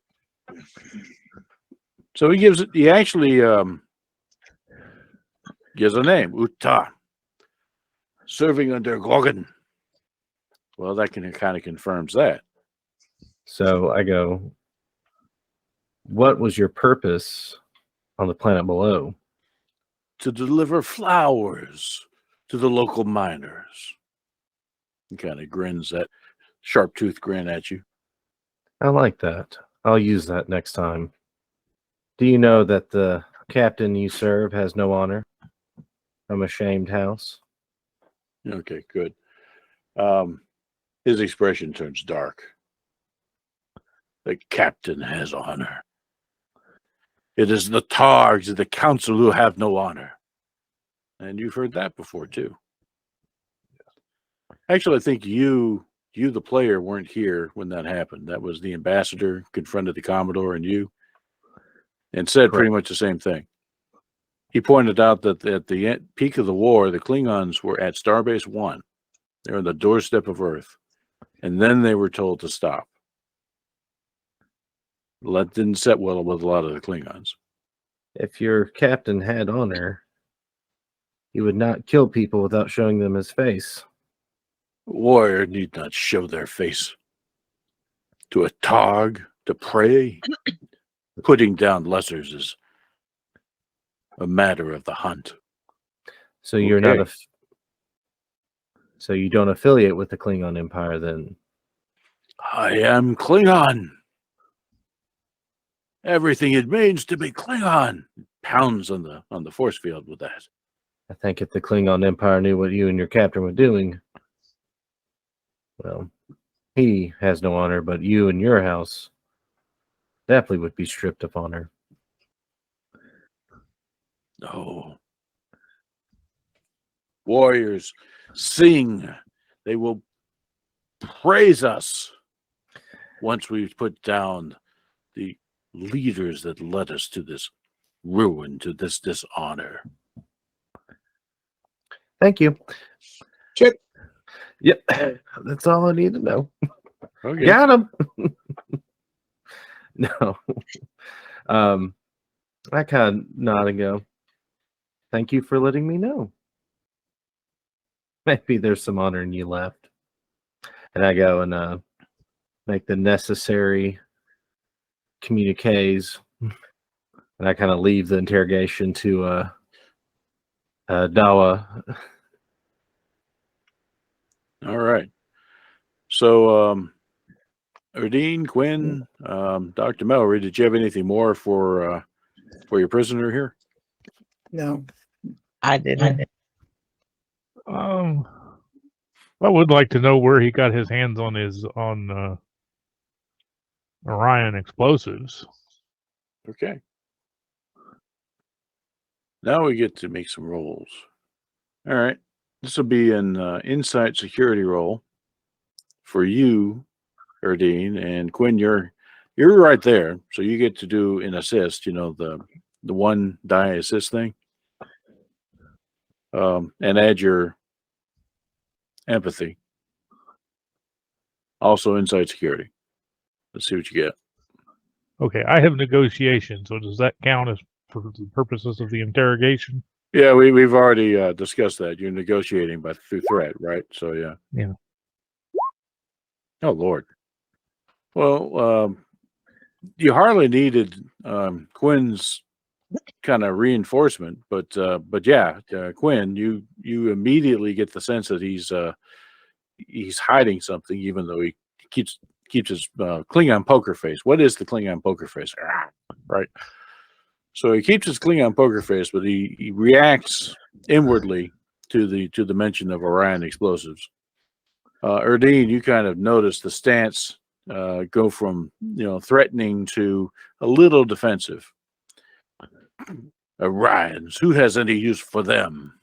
So he actually gives a name, Uta, serving under Gorgon. Well, that kind of confirms that. So I go, what was your purpose on the planet below? To deliver flowers to the local miners. He kind of grins, that sharp-toothed grin at you. I like that. I'll use that next time. Do you know that the captain you serve has no honor from a shamed house? Okay, good. His expression turns dark. The captain has honor. It is the Targs of the council who have no honor. And you've heard that before, too. Actually, I think you, the player, weren't here when that happened. That was the ambassador confronted the Commodore and you, and said pretty much the same thing. He pointed out that at the peak of the war, the Klingons were at Starbase 1. They were on the doorstep of Earth. And then they were told to stop. That didn't set well with a lot of the Klingons. If your captain had honor, he would not kill people without showing them his face. Warrior need not show their face. To a Targ, to prey, putting down lessers is a matter of the hunt. So you're not so you don't affiliate with the Klingon Empire then? I am Klingon. Everything it means to be Klingon. Pounds on the force field with that. I think if the Klingon Empire knew what you and your captain were doing, well, he has no honor, but you and your house definitely would be stripped of honor. No. Warriors sing. They will praise us once we've put down the leaders that led us to this ruin, to this dishonor. Thank you. Check. Yep. That's all I need to know. Okay. Got him. No. I kind of nod and go, thank you for letting me know. Maybe there's some honor in you left. And I go and make the necessary communiques. And I kind of leave the interrogation to Dawa. All right. So, Erdine, Quinn, Dr. Mallory, did you have anything more for your prisoner here? No. I didn't. I would like to know where he got his hands on Orion explosives. Okay. Now we get to make some rolls. All right. This will be an insight security roll for you, Erdine, and Quinn. You're right there, so you get to do an assist. You know, the one die assist thing, and add your empathy. Also, insight security. Let's see what you get. Okay, I have negotiation, so does that count as for the purposes of the interrogation? Yeah, we've already discussed that. You're negotiating through threat, right? So yeah. Yeah. Oh Lord. Well, you hardly needed Quinn's kind of reinforcement, but yeah, Quinn, you immediately get the sense that he's hiding something, even though he keeps his Klingon poker face. What is the Klingon poker face? Right. So he keeps his Klingon poker face, but he reacts inwardly to the mention of Orion explosives. Erdine, you kind of notice the stance go from threatening to a little defensive. Orions, who has any use for them?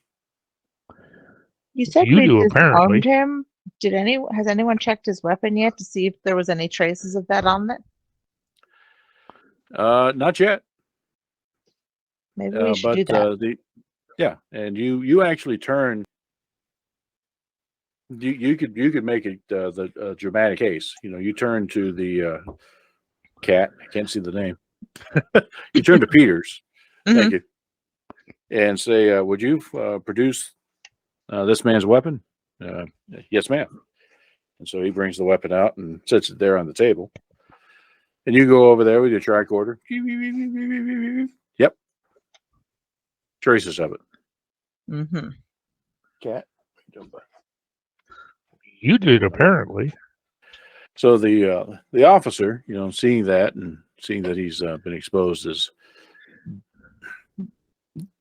You said You we do, apparently. disarmed him. Has anyone checked his weapon yet to see if there was any traces of that on it? Not yet. Maybe we should do that. And you actually turn. You could make it the dramatic case. You turn to the Cat. I can't see the name. You turn to Peters. Thank you. And say, would you produce this man's weapon? Yes, ma'am. And so he brings the weapon out and sets it there on the table. And you go over there with your tricorder. Yep. Traces of it. Mm-hmm. Cat. You did, apparently. So the officer, seeing that and seeing that he's been exposed,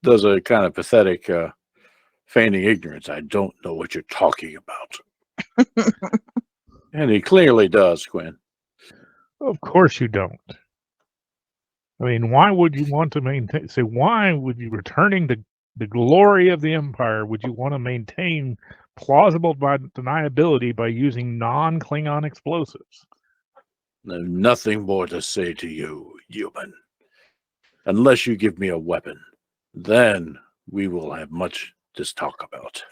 does a kind of pathetic feigning ignorance. I don't know what you're talking about. And he clearly does, Quinn. Of course you don't. I mean, why would you want to maintain? Say, why would you, returning the glory of the Empire, would you want to maintain plausible deniability by using non-Klingon explosives? There's nothing more to say to you, human. Unless you give me a weapon, then we will have much to talk about.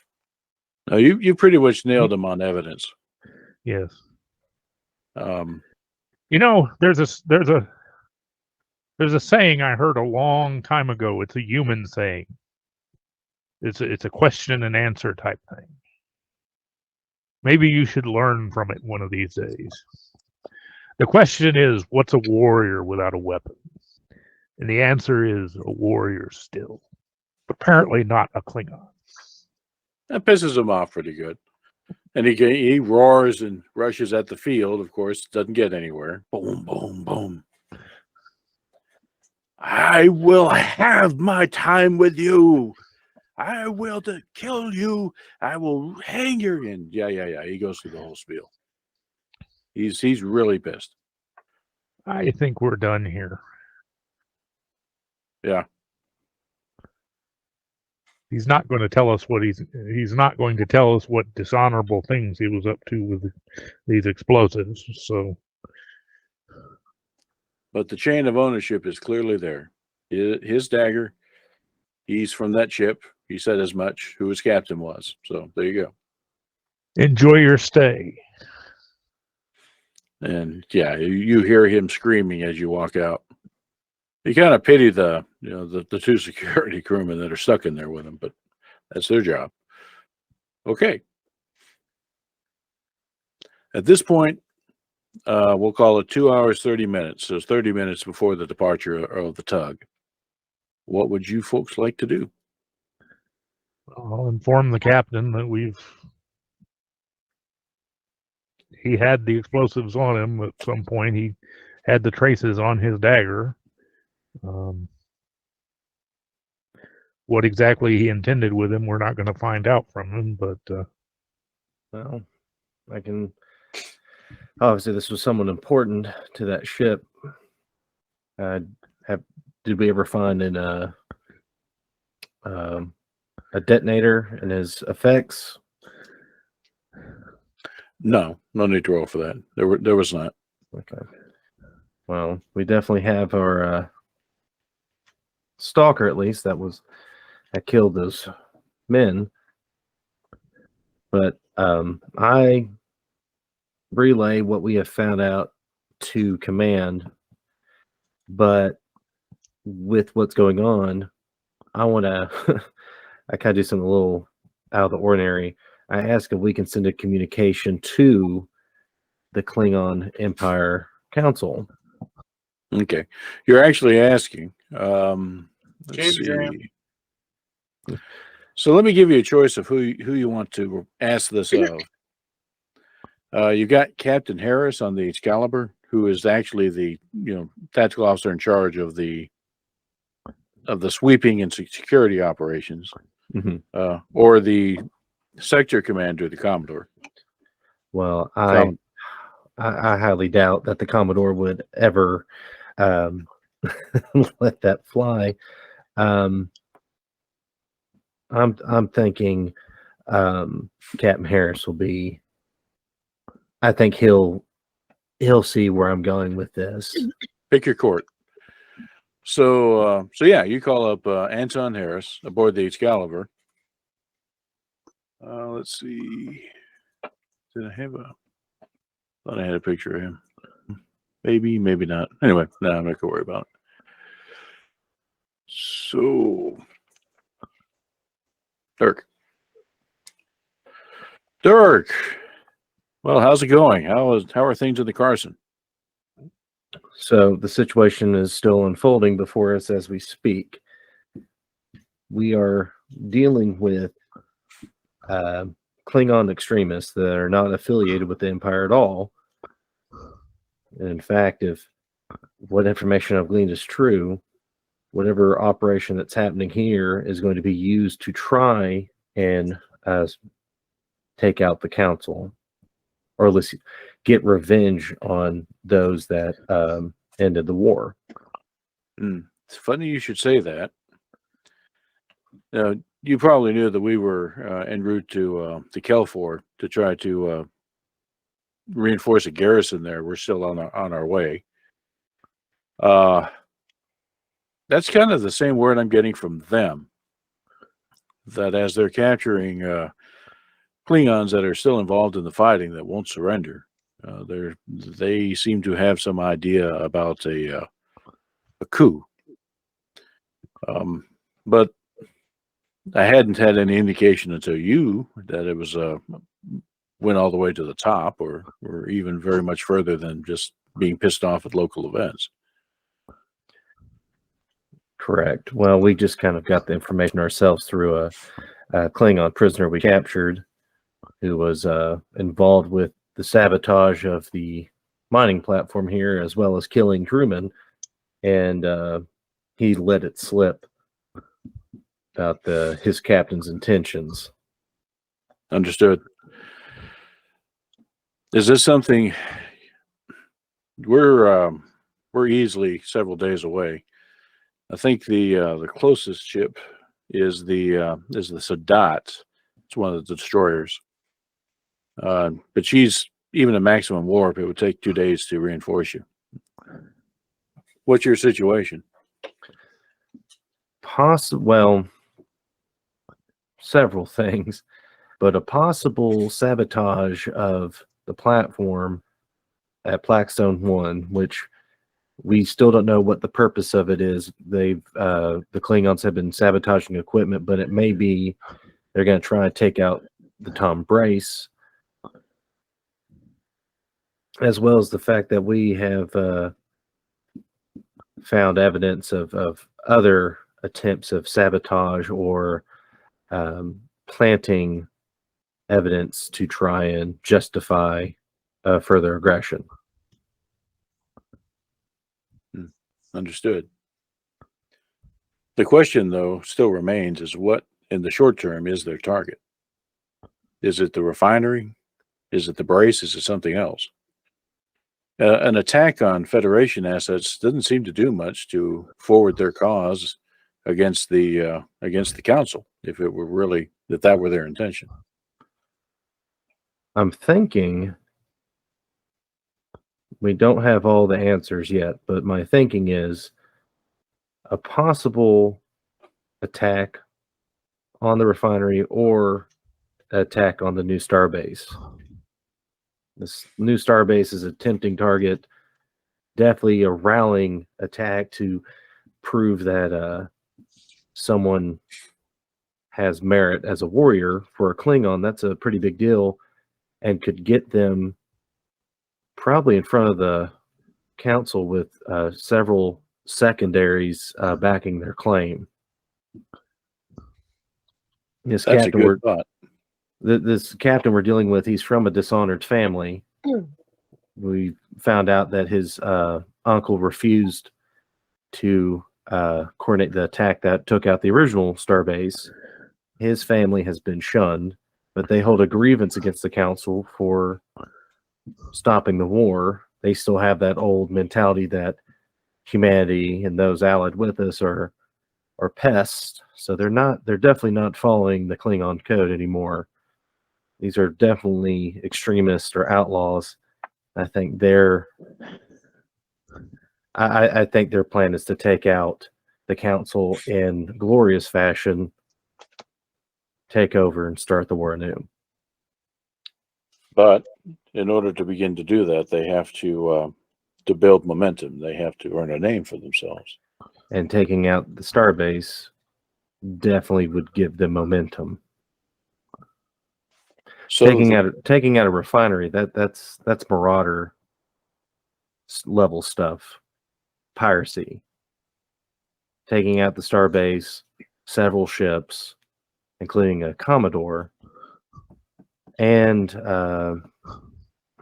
Now, you pretty much nailed him on evidence. Yes. You know, there's a saying I heard a long time ago. It's a human saying. It's a question and answer type thing. Maybe you should learn from it one of these days. The question is, what's a warrior without a weapon? And the answer is a warrior still. Apparently not a Klingon. That pisses him off pretty good. And he roars and rushes at the field. Of course, doesn't get anywhere. Boom, boom, boom. I will have my time with you. I will kill you. I will hang you. And yeah. He goes through the whole spiel. He's really pissed. I think we're done here. Yeah. He's not going to tell us what he's not going to tell us what dishonorable things he was up to with these explosives. So, but the chain of ownership is clearly there. His dagger. He's from that ship. He said as much. Who his captain was. So there you go. Enjoy your stay. And yeah, you hear him screaming as you walk out. You kind of pity the two security crewmen that are stuck in there with him, but that's their job. Okay. At this point, we'll call it 2 hours, 30 minutes. So it's 30 minutes before the departure of the tug. What would you folks like to do? I'll inform the captain that he had the explosives on him at some point. He had the traces on his dagger. What exactly he intended with him, we're not going to find out from him, but well, I can obviously this was someone important to that ship. Did we ever find a detonator and his effects? No need to roll for that. There was not. Okay. Well, we definitely have our stalker, at least that killed those men. But I relay what we have found out to command. But with what's going on, I want to. I kind of do something a little out of the ordinary. I ask if we can send a communication to the Klingon Empire Council. Okay, you're actually asking. Let's see. So let me give you a choice of who you want to ask this of. You got Captain Harris on the Excalibur, who is actually the tactical officer in charge of the sweeping and security operations, or the sector commander, the Commodore. Well, I highly doubt that the Commodore would ever let that fly. I'm thinking Captain Harris will be. I think he'll see where I'm going with this. Pick your court. So yeah, you call up Anton Harris aboard the Excalibur. Let's see. Did I have thought I had a picture of him. Maybe, maybe not. Anyway, no, I'm not gonna worry about it. So, Dirk. Well, how's it going? How are things in the Carson? So the situation is still unfolding before us as we speak. We are dealing with Klingon extremists that are not affiliated with the Empire at all. And in fact, if what information I've gleaned is true, whatever operation that's happening here is going to be used to try and take out the council, or at least get revenge on those that ended the war. It's funny you should say that. You probably knew that we were en route to Kelfor to try to reinforce a garrison there. We're still on our way. That's kind of the same word I'm getting from them. That as they're capturing Klingons that are still involved in the fighting that won't surrender, they seem to have some idea about a coup. But I hadn't had any indication until you that it was went all the way to the top, or even very much further than just being pissed off at local events. Correct. Well, we just kind of got the information ourselves through a Klingon prisoner we captured who was involved with the sabotage of the mining platform here, as well as killing crewmen, and he let it slip about his captain's intentions. Understood. Is this something we're easily several days away? I think the closest ship is the Sadat. It's one of the destroyers. But she's even at maximum warp. It would take 2 days to reinforce you. What's your situation? Well, several things, but a possible sabotage of the platform at Blackstone 1, which we still don't know what the purpose of it is. The Klingons have been sabotaging equipment, but it may be they're going to try and take out the Tom Brace, as well as the fact that we have found evidence of other attempts of sabotage or planting evidence to try and justify further aggression. Understood. The question, though, still remains: is what, in the short term, is their target? Is it the refinery? Is it the Brace? Is it something else? An attack on Federation assets doesn't seem to do much to forward their cause against the council, if it were really that were their intention. I'm thinking we don't have all the answers yet, but my thinking is a possible attack on the refinery or attack on the new starbase. This new starbase is a tempting target, definitely a rallying attack to prove that someone has merit as a warrior. For a Klingon, that's a pretty big deal and could get them probably in front of the council with several secondaries backing their claim. That's a good thought. This captain we're dealing with, he's from a dishonored family. We found out that his uncle refused to coordinate the attack that took out the original starbase. His family has been shunned, but they hold a grievance against the council for stopping the war. They still have that old mentality that humanity and those allied with us are pests. So they're definitely not following the Klingon code anymore. These are definitely extremists or outlaws. I think their plan is to take out the council in glorious fashion, take over, and start the war anew. But in order to begin to do that, they have to to build momentum. They have to earn a name for themselves. And taking out the starbase definitely would give them momentum. So taking out a refinery, that's Marauder level stuff. Piracy. Taking out the starbase, several ships, including a Commodore, and an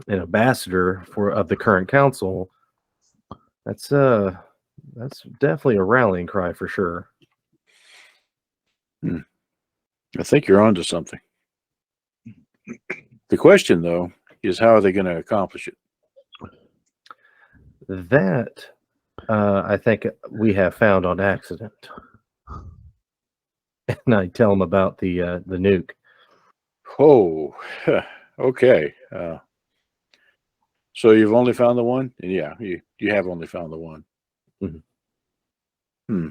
ambassador of the current council. That's definitely a rallying cry for sure. I think you're onto something. The question, though, is how are they going to accomplish it? That I think we have found on accident. And I tell them about the nuke. Oh, okay. So you've only found the one? Yeah, you have only found the one. Mm-hmm.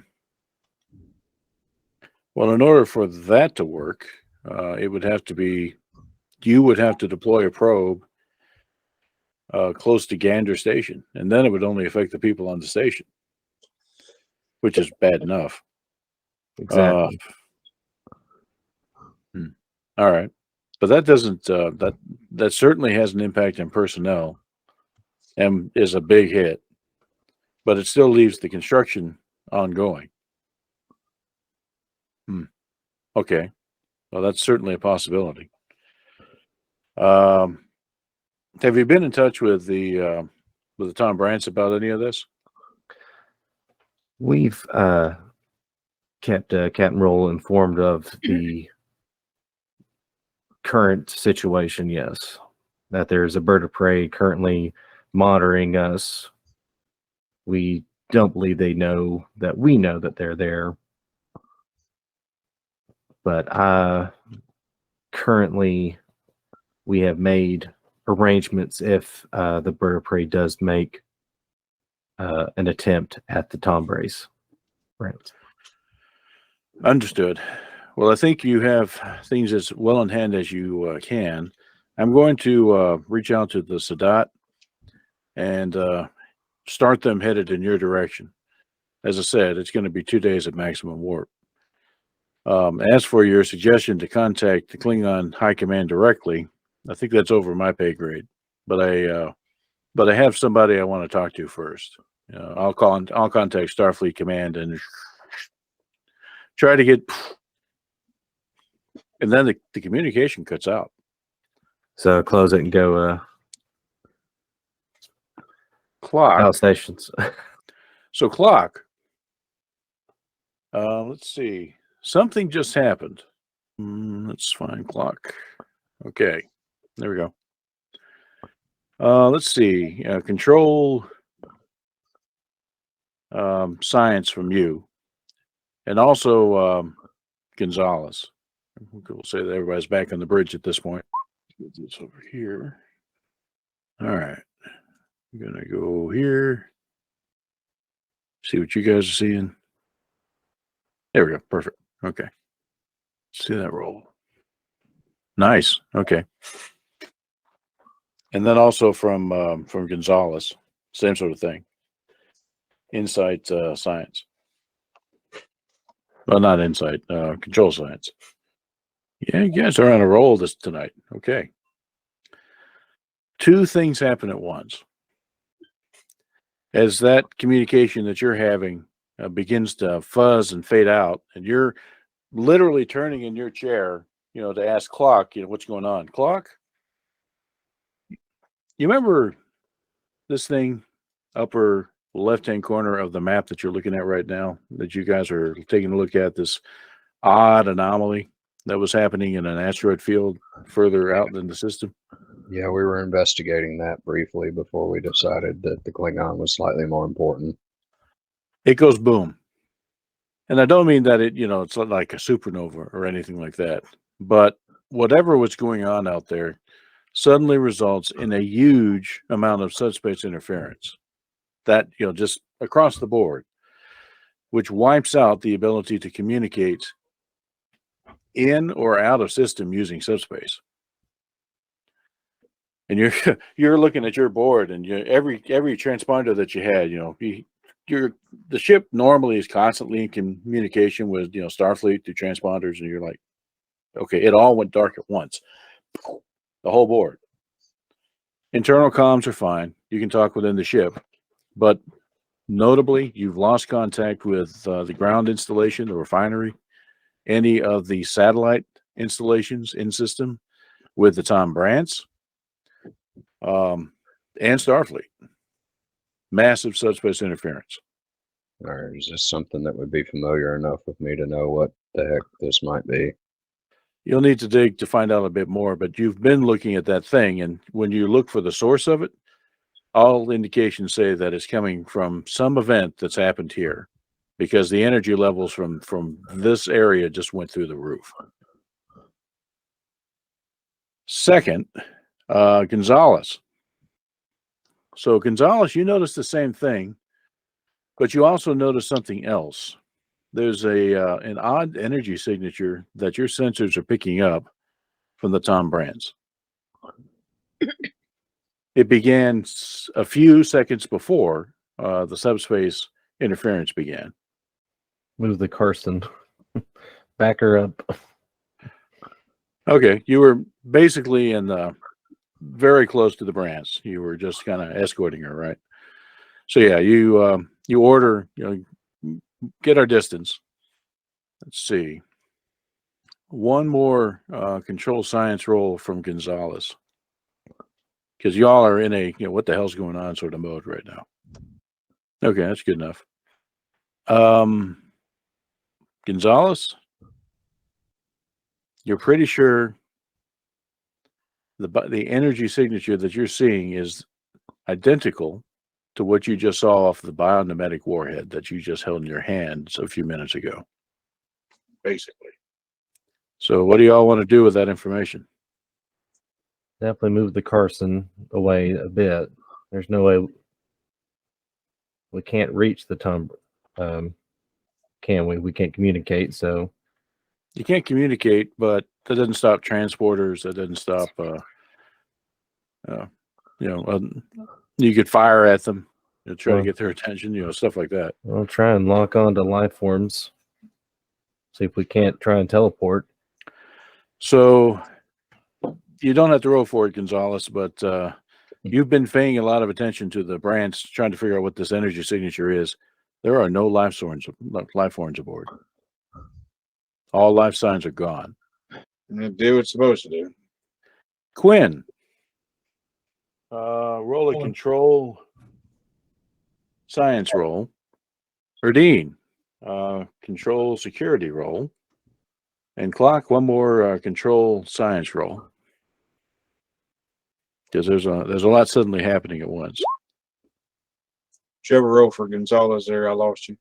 Well, in order for that to work, it would have to be, you would have to deploy a probe close to Gander Station, and then it would only affect the people on the station, which is bad enough. Exactly. All right, but that doesn't that certainly has an impact on personnel, and is a big hit. But it still leaves the construction ongoing. Okay, well, that's certainly a possibility. Have you been in touch with the Tom Brants about any of this? We've kept Captain Roll informed of the current situation, yes. That there's a bird of prey currently monitoring us. We don't believe they know that we know that they're there. But currently we have made arrangements if the bird of prey does make an attempt at the Tom Brace. Right. Understood. Well, I think you have things as well in hand as you can. I'm going to reach out to the Sadat and start them headed in your direction. As I said, it's going to be 2 days at maximum warp. As for your suggestion to contact the Klingon High Command directly, I think that's over my pay grade. But I have somebody I want to talk to first. I'll contact Starfleet Command and try to get, and then the communication cuts out. So close it and go Clock. out stations. So clock. Let's see. Something just happened. Let's find clock. Okay. There we go. Let's see. Control science from you. And also Gonzalez. We'll say that everybody's back on the bridge at this point. Get this over here. All right. I'm going to go here. See what you guys are seeing. There we go. Perfect. Okay. See that roll. Nice. Okay. And then also from Gonzalez, same sort of thing. Insight science. Well, not insight, control science. Yeah, you guys are on a roll tonight. Okay. 2 things happen at once. As that communication that you're having begins to fuzz and fade out, and you're literally turning in your chair, to ask Clock, what's going on. Clock, you remember this thing, upper left-hand corner of the map that you're looking at right now, that you guys are taking a look at, this odd anomaly that was happening in an asteroid field further out in the system? Yeah, we were investigating that briefly before we decided that the Klingon was slightly more important. It goes boom. And I don't mean that it's not like a supernova or anything like that, but whatever was going on out there suddenly results in a huge amount of subspace interference that, just across the board, which wipes out the ability to communicate in or out of system using subspace. and you're you're looking at your board, and every transponder that you had, the ship normally is constantly in communication with Starfleet through transponders, and you're like, okay, it all went dark at once, the whole board. Internal comms are fine. You can talk within the ship, but notably, you've lost contact with the ground installation, the refinery, any of the satellite installations in system with the Tom Brants, and Starfleet. Massive subspace interference. Or is this something that would be familiar enough with me to know what the heck this might be? You'll need to dig to find out a bit more, but you've been looking at that thing, and when you look for the source of it, all indications say that it's coming from some event that's happened here, because the energy levels from this area just went through the roof. Second, Gonzalez. So Gonzalez, you notice the same thing, but you also notice something else. There's an odd energy signature that your sensors are picking up from the Tom Brands. It began a few seconds before the subspace interference began. Move the Carson. Back her up. Okay, you were basically very close to the Brands. You were just kind of escorting her, right? So yeah, you order, get our distance. Let's see. One more control science roll from Gonzalez, because y'all are in a what the hell's going on sort of mode right now. Okay, that's good enough. Gonzalez, you're pretty sure the energy signature that you're seeing is identical to what you just saw off the biomimetic warhead that you just held in your hands a few minutes ago. Basically. So what do y'all want to do with that information? Definitely move the Carson away a bit. There's no way we can't reach the Tom. Can we? We can't communicate. So You can't communicate, but that doesn't stop transporters. That doesn't stop. You could fire at them. Try to get their attention. Stuff like that. we'll try and lock on to life forms. See if we can't try and teleport. So you don't have to roll for it, Gonzalez, but you've been paying a lot of attention to the brands, trying to figure out what this energy signature is. There are no life forms aboard. All life signs are gone. And it do what it's supposed to do. Quinn, roll a control science roll. Erdine, control security roll. And Clock, one more control science roll. Because there's a lot suddenly happening at once. Did you ever roll for Gonzalez there? I lost you.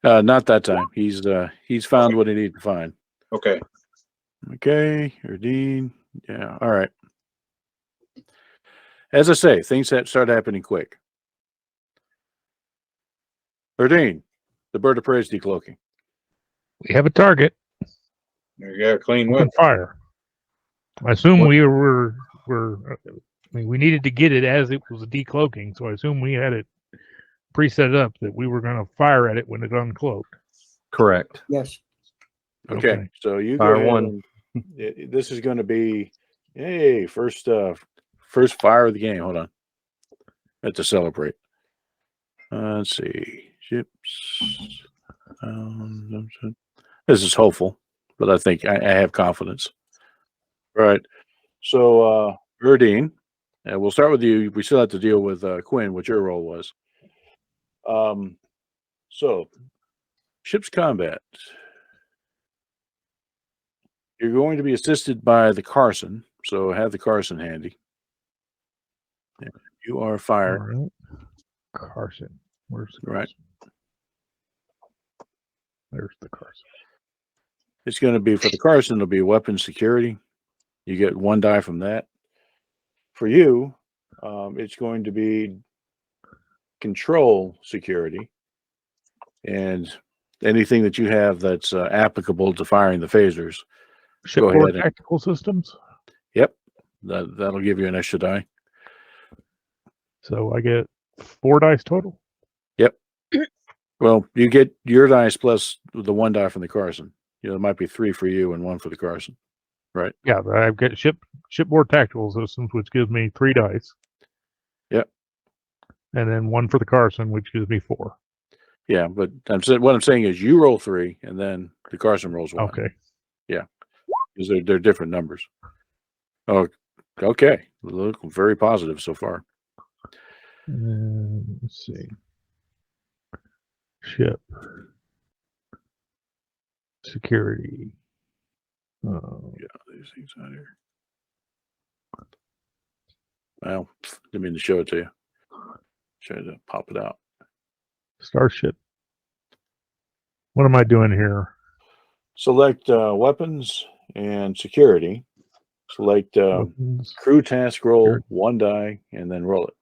Not that time. He's found what he needed to find. Okay. Okay, Erdine. Yeah, all right. As I say, things that start happening quick. Erdine, the Bird of Prey is decloaking. We have a target. There you go. Clean Open whip. fire. I assume we we needed to get it as it was decloaking, so I assume we had it pre-set up that we were going to fire at it when it uncloaked. Correct. Yes. Okay, so you Fire go ahead one. and- this is going to be first fire of the game. Hold on, I have to celebrate. Let's see, ships. This is hopeful, but I think I have confidence. All right, so Erdine, we'll start with you. We still have to deal with Quinn, what your role was. So ship's combat. You're going to be assisted by the Carson, so have the Carson handy. And you are fired. All right. Carson. Where's the Right. Carson? There's the Carson. It's going to be for the Carson, it'll be weapon security. You get 1 die from that. For you, it's going to be control security. And anything that you have that's applicable to firing the phasers. Go Shipboard ahead. tactical systems. Yep. That'll give you an extra die. So I get 4 dice total. Well, you get your dice plus the 1 die from the Carson. You know, there might be 3 for you and 1 for the Carson. Right. Yeah, I've got shipboard tactical systems, which gives me 3 dice. Yep. And then 1 for the Carson, which gives me 4. Yeah, but what I'm saying is you roll 3 and then the Carson rolls 1. Okay. Yeah. Because they're different numbers. Oh, okay. Look very positive so far. Let's see. Ship. Security. Yeah, these things out here. Well, didn't mean to show it to you. Try to pop it out. Starship. What am I doing here? Select weapons and security. Select Weapons. crew task roll, Security. 1 die, and then roll it.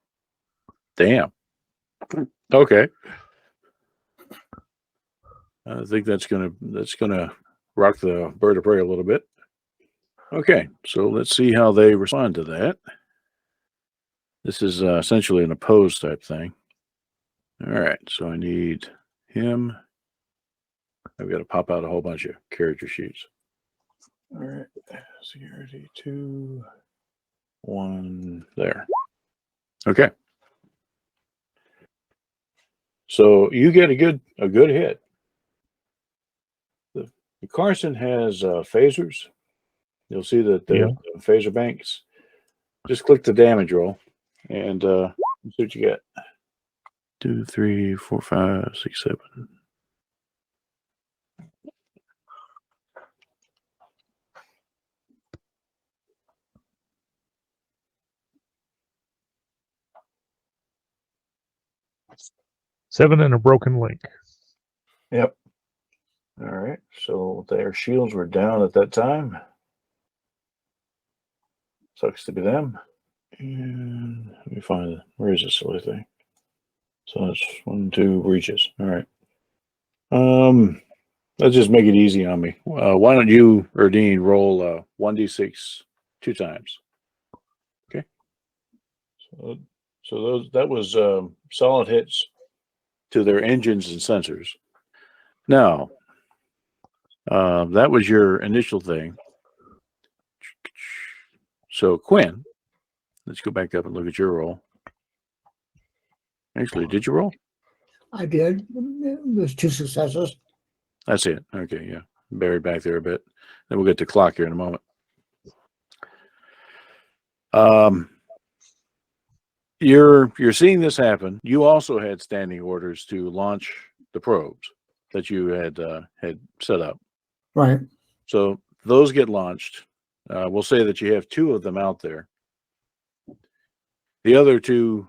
Damn. Okay. I think that's gonna rock the Bird of Prey a little bit. Okay, so let's see how they respond to that. This is essentially an oppose type thing. All right, so I need him. I've got to pop out a whole bunch of character sheets. All right, security 2, 1 there. Okay. So you get a good hit. The Carson has phasers. You'll see that there's phaser banks. Just click the damage roll and see what you get. 2, 3, 4, 5, 6, 7. Seven and a broken link. Yep. All right. So their shields were down at that time. Sucks to be them. And let me find where is this silly thing? So that's 1, 2 breaches. All right. Let's just make it easy on me. Why don't you, Erdine, roll 1d6 2 times? Okay. So that was solid hits to their engines and sensors. Now, that was your initial thing. So Quinn, let's go back up and look at your roll. Actually, did you roll? I did. There's 2 successes. That's it. Okay, yeah. Buried back there a bit. Then we'll get to clock here in a moment. You're seeing this happen. You also had standing orders to launch the probes that you had set up. Right. So those get launched. We'll say that you have 2 of them out there. The other 2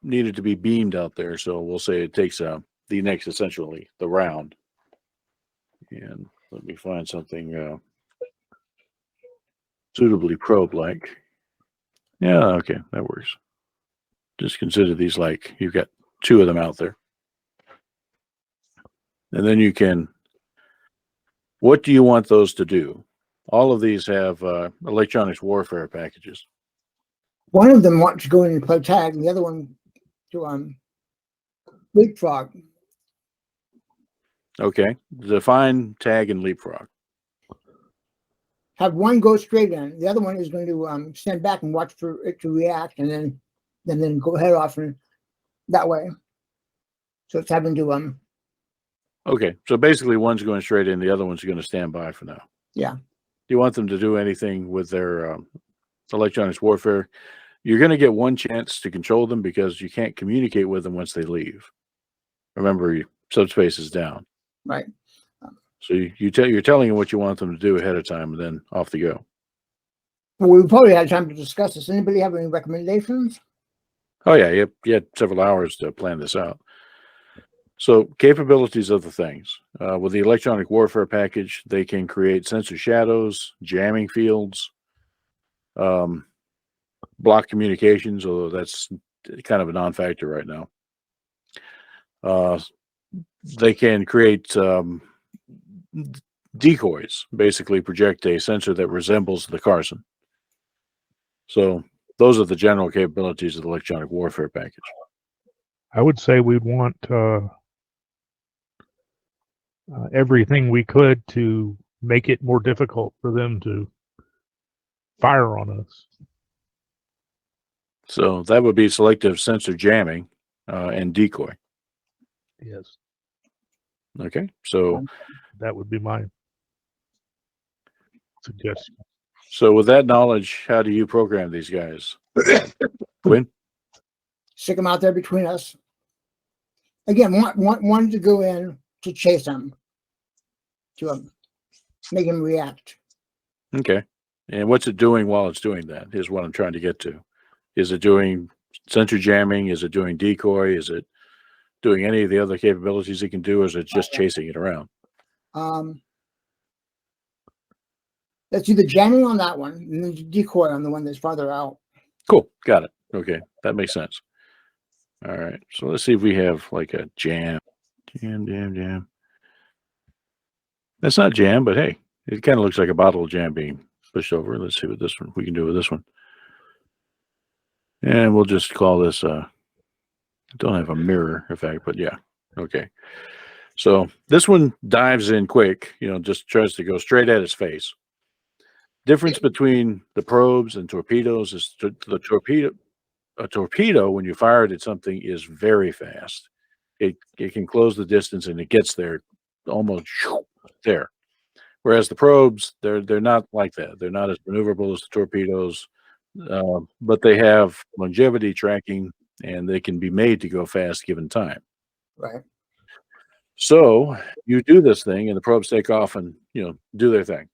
needed to be beamed out there, so we'll say it takes the next, essentially, the round. And let me find something suitably probe-like. Yeah, okay, that works. Just consider these like you've got 2 of them out there. And then you can, what do you want those to do? All of these have electronics warfare packages. One of them wants to go in and play tag, and the other one to leapfrog. Okay, define tag and leapfrog. Have one go straight in. The other one is going to stand back and watch for it to react, and then go head off and that way. So it's having to Okay, so basically one's going straight in, the other one's going to stand by for now. Yeah. Do you want them to do anything with their electronics warfare? You're going to get 1 chance to control them because you can't communicate with them once they leave. Remember, subspace is down. Right. So you're telling them what you want them to do ahead of time, and then off they go. Well, we probably had time to discuss this. Anybody have any recommendations? Oh yeah, you had several hours to plan this out. So capabilities of the things. With the electronic warfare package, they can create sensor shadows, jamming fields, block communications, although that's kind of a non-factor right now. They can create decoys, basically project a sensor that resembles the Carson. So those are the general capabilities of the electronic warfare package. I would say we'd want everything we could to make it more difficult for them to fire on us. So that would be selective sensor jamming and decoy. Yes, Okay, so that would be my suggestion. so with that knowledge, how do you program these guys, Quinn? Stick them out there between us. Again, one to go in to chase them, to make them react. Okay, and what's it doing while it's doing that? Is what I'm trying to get to. Is it doing sensor jamming? Is it doing decoy? Is it doing any of the other capabilities it can do, or is it just chasing it around? Let's do the jamming on that one, and then decoy on the one that's farther out. Cool, got it. Okay, that makes sense. All right, so let's see if we have like a jam. That's not jam, but hey, it kind of looks like a bottle of jam being pushed over. Let's see what this one we can do with this one. And we'll just call this don't have a mirror effect, but yeah. Okay. So this one dives in quick, just tries to go straight at its face. Difference between the probes and torpedoes is the torpedo. A torpedo, when you fire it at something, is very fast. It can close the distance and it gets there almost there. Whereas the probes, they're not like that. They're not as maneuverable as the torpedoes, but they have longevity tracking and they can be made to go fast given time. Right. So you do this thing and the probes take off and do their thing.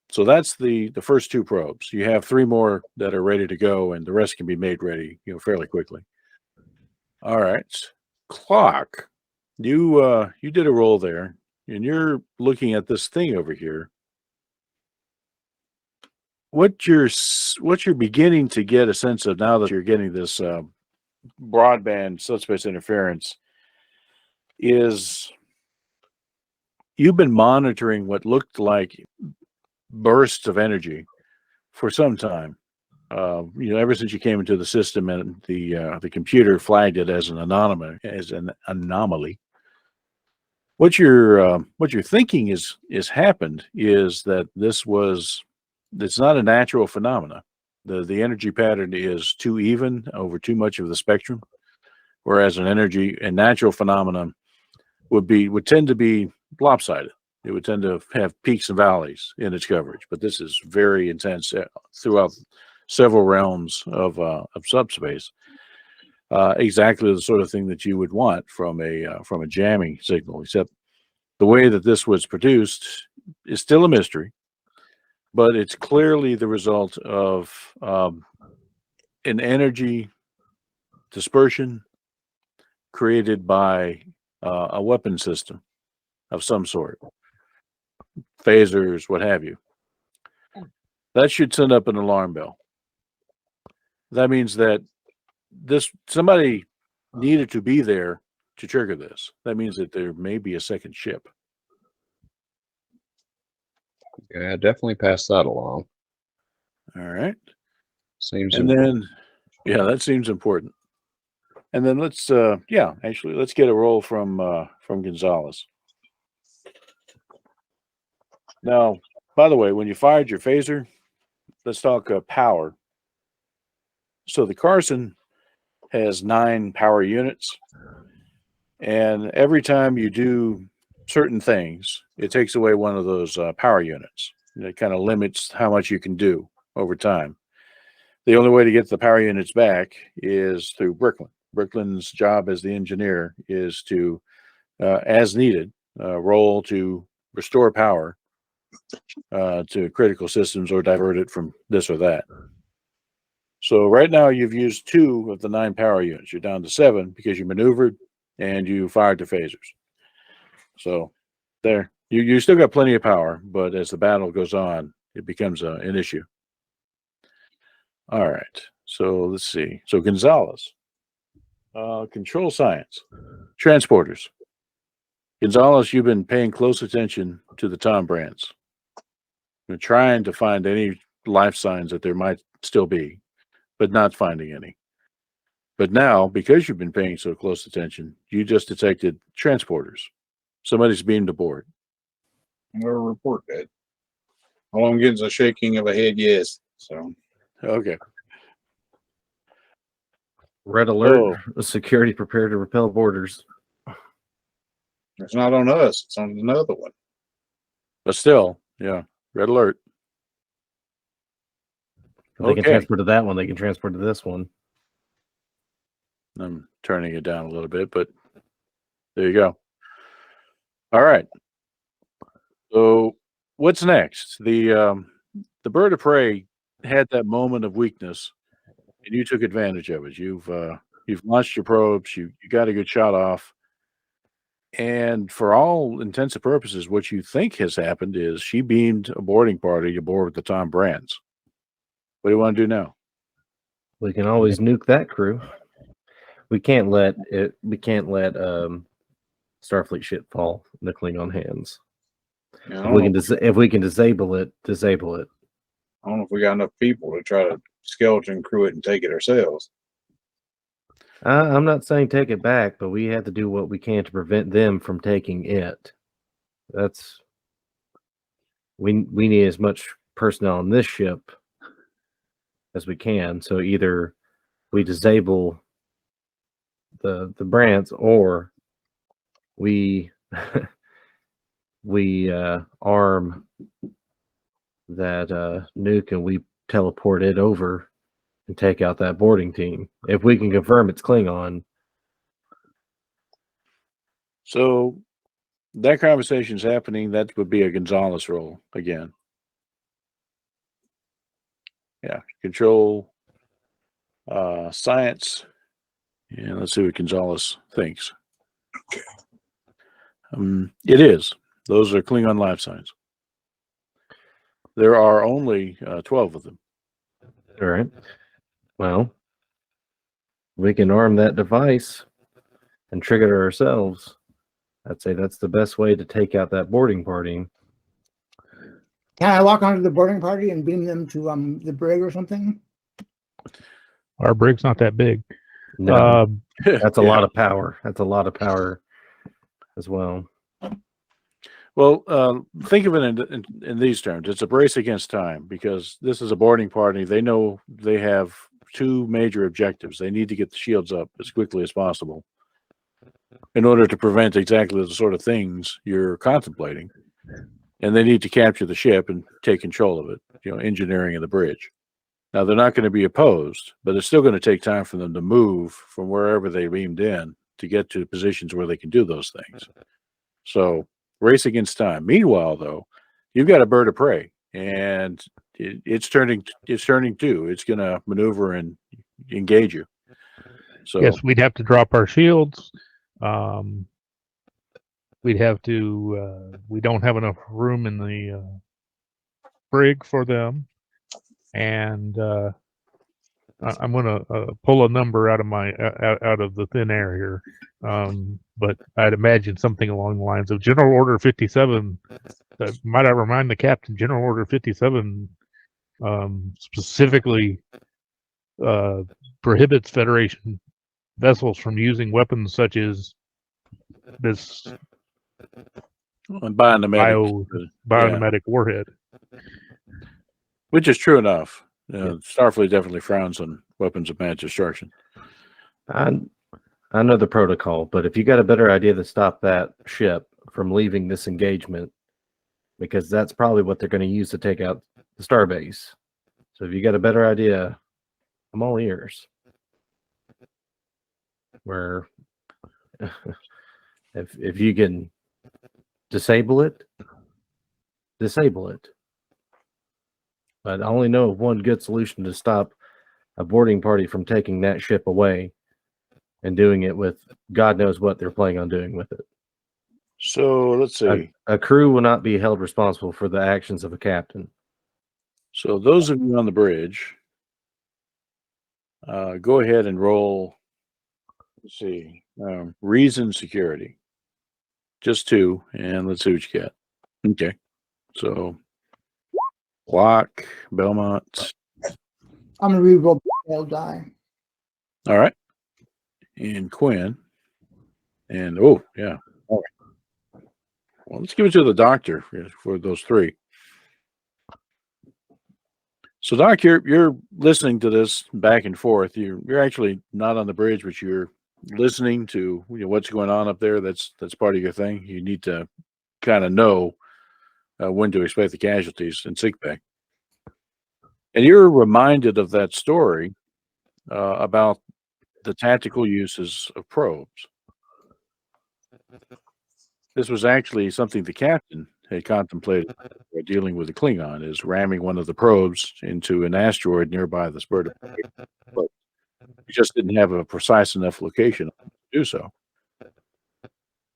So that's the first two probes. You have 3 more that are ready to go, and the rest can be made ready, fairly quickly. All right, Clock, you did a roll there, and you're looking at this thing over here. What you're beginning to get a sense of now that you're getting this broadband subspace interference is you've been monitoring what looked like bursts of energy for some time. Ever since you came into the system and the computer flagged it as an anomaly. What you're thinking is happened is that it's not a natural phenomena. The energy pattern is too even over too much of the spectrum, whereas a natural phenomenon would tend to be lopsided. It would tend to have peaks and valleys in its coverage, but this is very intense throughout several realms of subspace. Exactly the sort of thing that you would want from a jamming signal, except the way that this was produced is still a mystery, but it's clearly the result of an energy dispersion created by a weapon system of some sort. Phasers, what have you. That should send up an alarm bell. That means that somebody needed to be there to trigger this. That means that there may be a second ship. Yeah, definitely pass that along. All right. Seems And important. then, that seems important. And then let's get a roll from Gonzalez. Now, by the way, when you fired your phaser, let's talk power. So the Carson has 9 power units, and every time you do certain things, it takes away one of those power units. It kind of limits how much you can do over time. The only way to get the power units back is through Bricklin. Bricklin's job as the engineer is to, as needed, roll to restore power to critical systems or divert it from this or that. So right now you've used 2 of the 9 power units. You're down to 7 because you maneuvered and you fired the phasers. So there, you still got plenty of power, but as the battle goes on, it becomes an issue. All right, so let's see. So Gonzalez, control science, transporters. Gonzalez, you've been paying close attention to the Tom brands. You're trying to find any life signs that there might still be, but not finding any. But now, because you've been paying so close attention, you just detected transporters. Somebody's beamed aboard. We'll report that. All I'm getting is a shaking of a head, yes. So Okay. Red alert. Oh. Security prepared to repel borders. it's not on us, it's on another one. But still, yeah, red alert. If they can Okay. transport to that one, they can transport to this one. I'm turning it down a little bit, but there you go. All right. So what's next? The Bird of Prey had that moment of weakness, and you took advantage of it. You've launched your probes. You got a good shot off, and for all intents and purposes, what you think has happened is she beamed a boarding party aboard with the Tom Brands. What do you want to do now? We can always nuke that crew. We can't let Starfleet ship fall in the Klingon hands. Yeah, If we can disable it, disable it. I don't know if we got enough people to try to skeleton crew it and take it ourselves. I'm not saying take it back, but we have to do what we can to prevent them from taking it. We need as much personnel on this ship as we can. So either we disable the Brants, or we arm that nuke and we teleport it over and take out that boarding team. If we can confirm it's Klingon. So that conversation's happening. That would be a Gonzalez role again. Yeah, control, science, and let's see what Gonzalez thinks. It is. Those are Klingon life signs. There are only 12 of them. All right. Well, we can arm that device and trigger it ourselves. I'd say that's the best way to take out that boarding party. Can I walk onto the boarding party and beam them to the brig or something? Our brig's not that big. No, that's a Yeah. lot of power. That's a lot of power as well. Well, think of it in these terms. It's a race against time, because this is a boarding party. They know they have two major objectives. They need to get the shields up as quickly as possible in order to prevent exactly the sort of things you're contemplating. And they need to capture the ship and take control of it, engineering of the bridge. Now, they're not going to be opposed, but it's still going to take time for them to move from wherever they beamed in to get to positions where they can do those things. So, race against time. Meanwhile, though, you've got a Bird of Prey, and it's turning too. It's going to maneuver and engage you. So Yes, we'd have to drop our shields. We'd have to. We don't have enough room in the brig for them, and I'm going to pull a number out of the thin air here. But I'd imagine something along the lines of General Order 57. Might I remind the captain, General Order 57 specifically prohibits Federation vessels from using weapons such as this biomimetic warhead. Which is true enough. Starfleet definitely frowns on weapons of mass destruction. I know the protocol, but if you got a better idea to stop that ship from leaving this engagement, because that's probably what they're going to use to take out the starbase. So if you got a better idea, I'm all ears. Where if you can disable it, disable it. But I only know of one good solution to stop a boarding party from taking that ship away and doing it with God knows what they're planning on doing with it. So let's see. A crew will not be held responsible for the actions of a captain. So those of you on the bridge, go ahead and roll. Let's see. Reason security. Just 2, and let's see what you get. Okay. So Locke, Belmont. I'm gonna re-roll all die. All right. And Quinn. And oh, yeah. All right. Well, let's give it to the doctor for those three. So, Doc, you're listening to this back and forth. You're actually not on the bridge, but you're listening to what's going on up there. That's part of your thing. You need to kind of know when to expect the casualties in sickbay. And you're reminded of that story about the tactical uses of probes. This was actually something the captain had contemplated while dealing with the Klingon, is ramming one of the probes into an asteroid nearby this bird of prey. But he just didn't have a precise enough location to do so.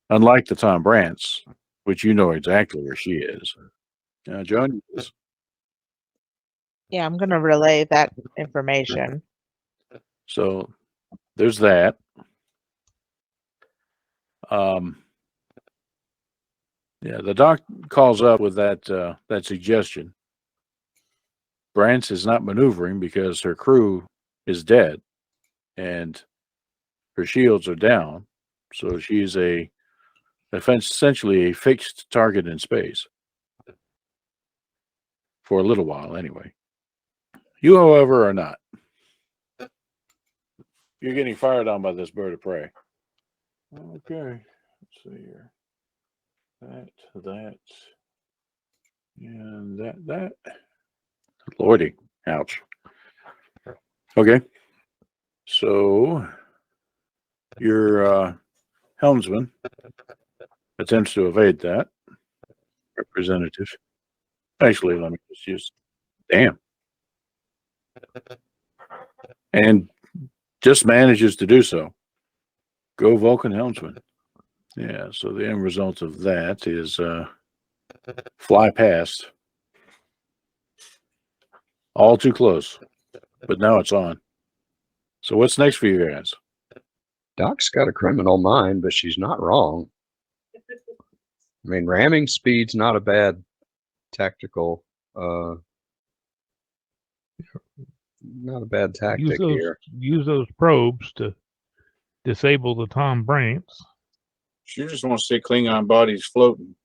Unlike the Tom Brants, which you know exactly where she is. Joan? Yeah, I'm gonna relay that information. So there's that. Yeah, the doc calls up with that suggestion. Brant's is not maneuvering because her crew is dead and her shields are down. So she's essentially a fixed target in space. For a little while, anyway. You, however, are not. You're getting fired on by this bird of prey. Okay, let's see here. That, and that. Lordy, ouch. Okay, so your helmsman attempts to evade that. Representative. Actually, let me just use. Damn. And just manages to do so. Go Vulcan helmsman. Yeah, so the end result of that is fly past. All too close. But now it's on. So what's next for you guys? Doc's got a criminal mind, but she's not wrong. I mean, ramming speed's not a bad tactical, not a bad tactic here. Use those probes to disable the Tom Brants. She just wants to see Klingon bodies floating.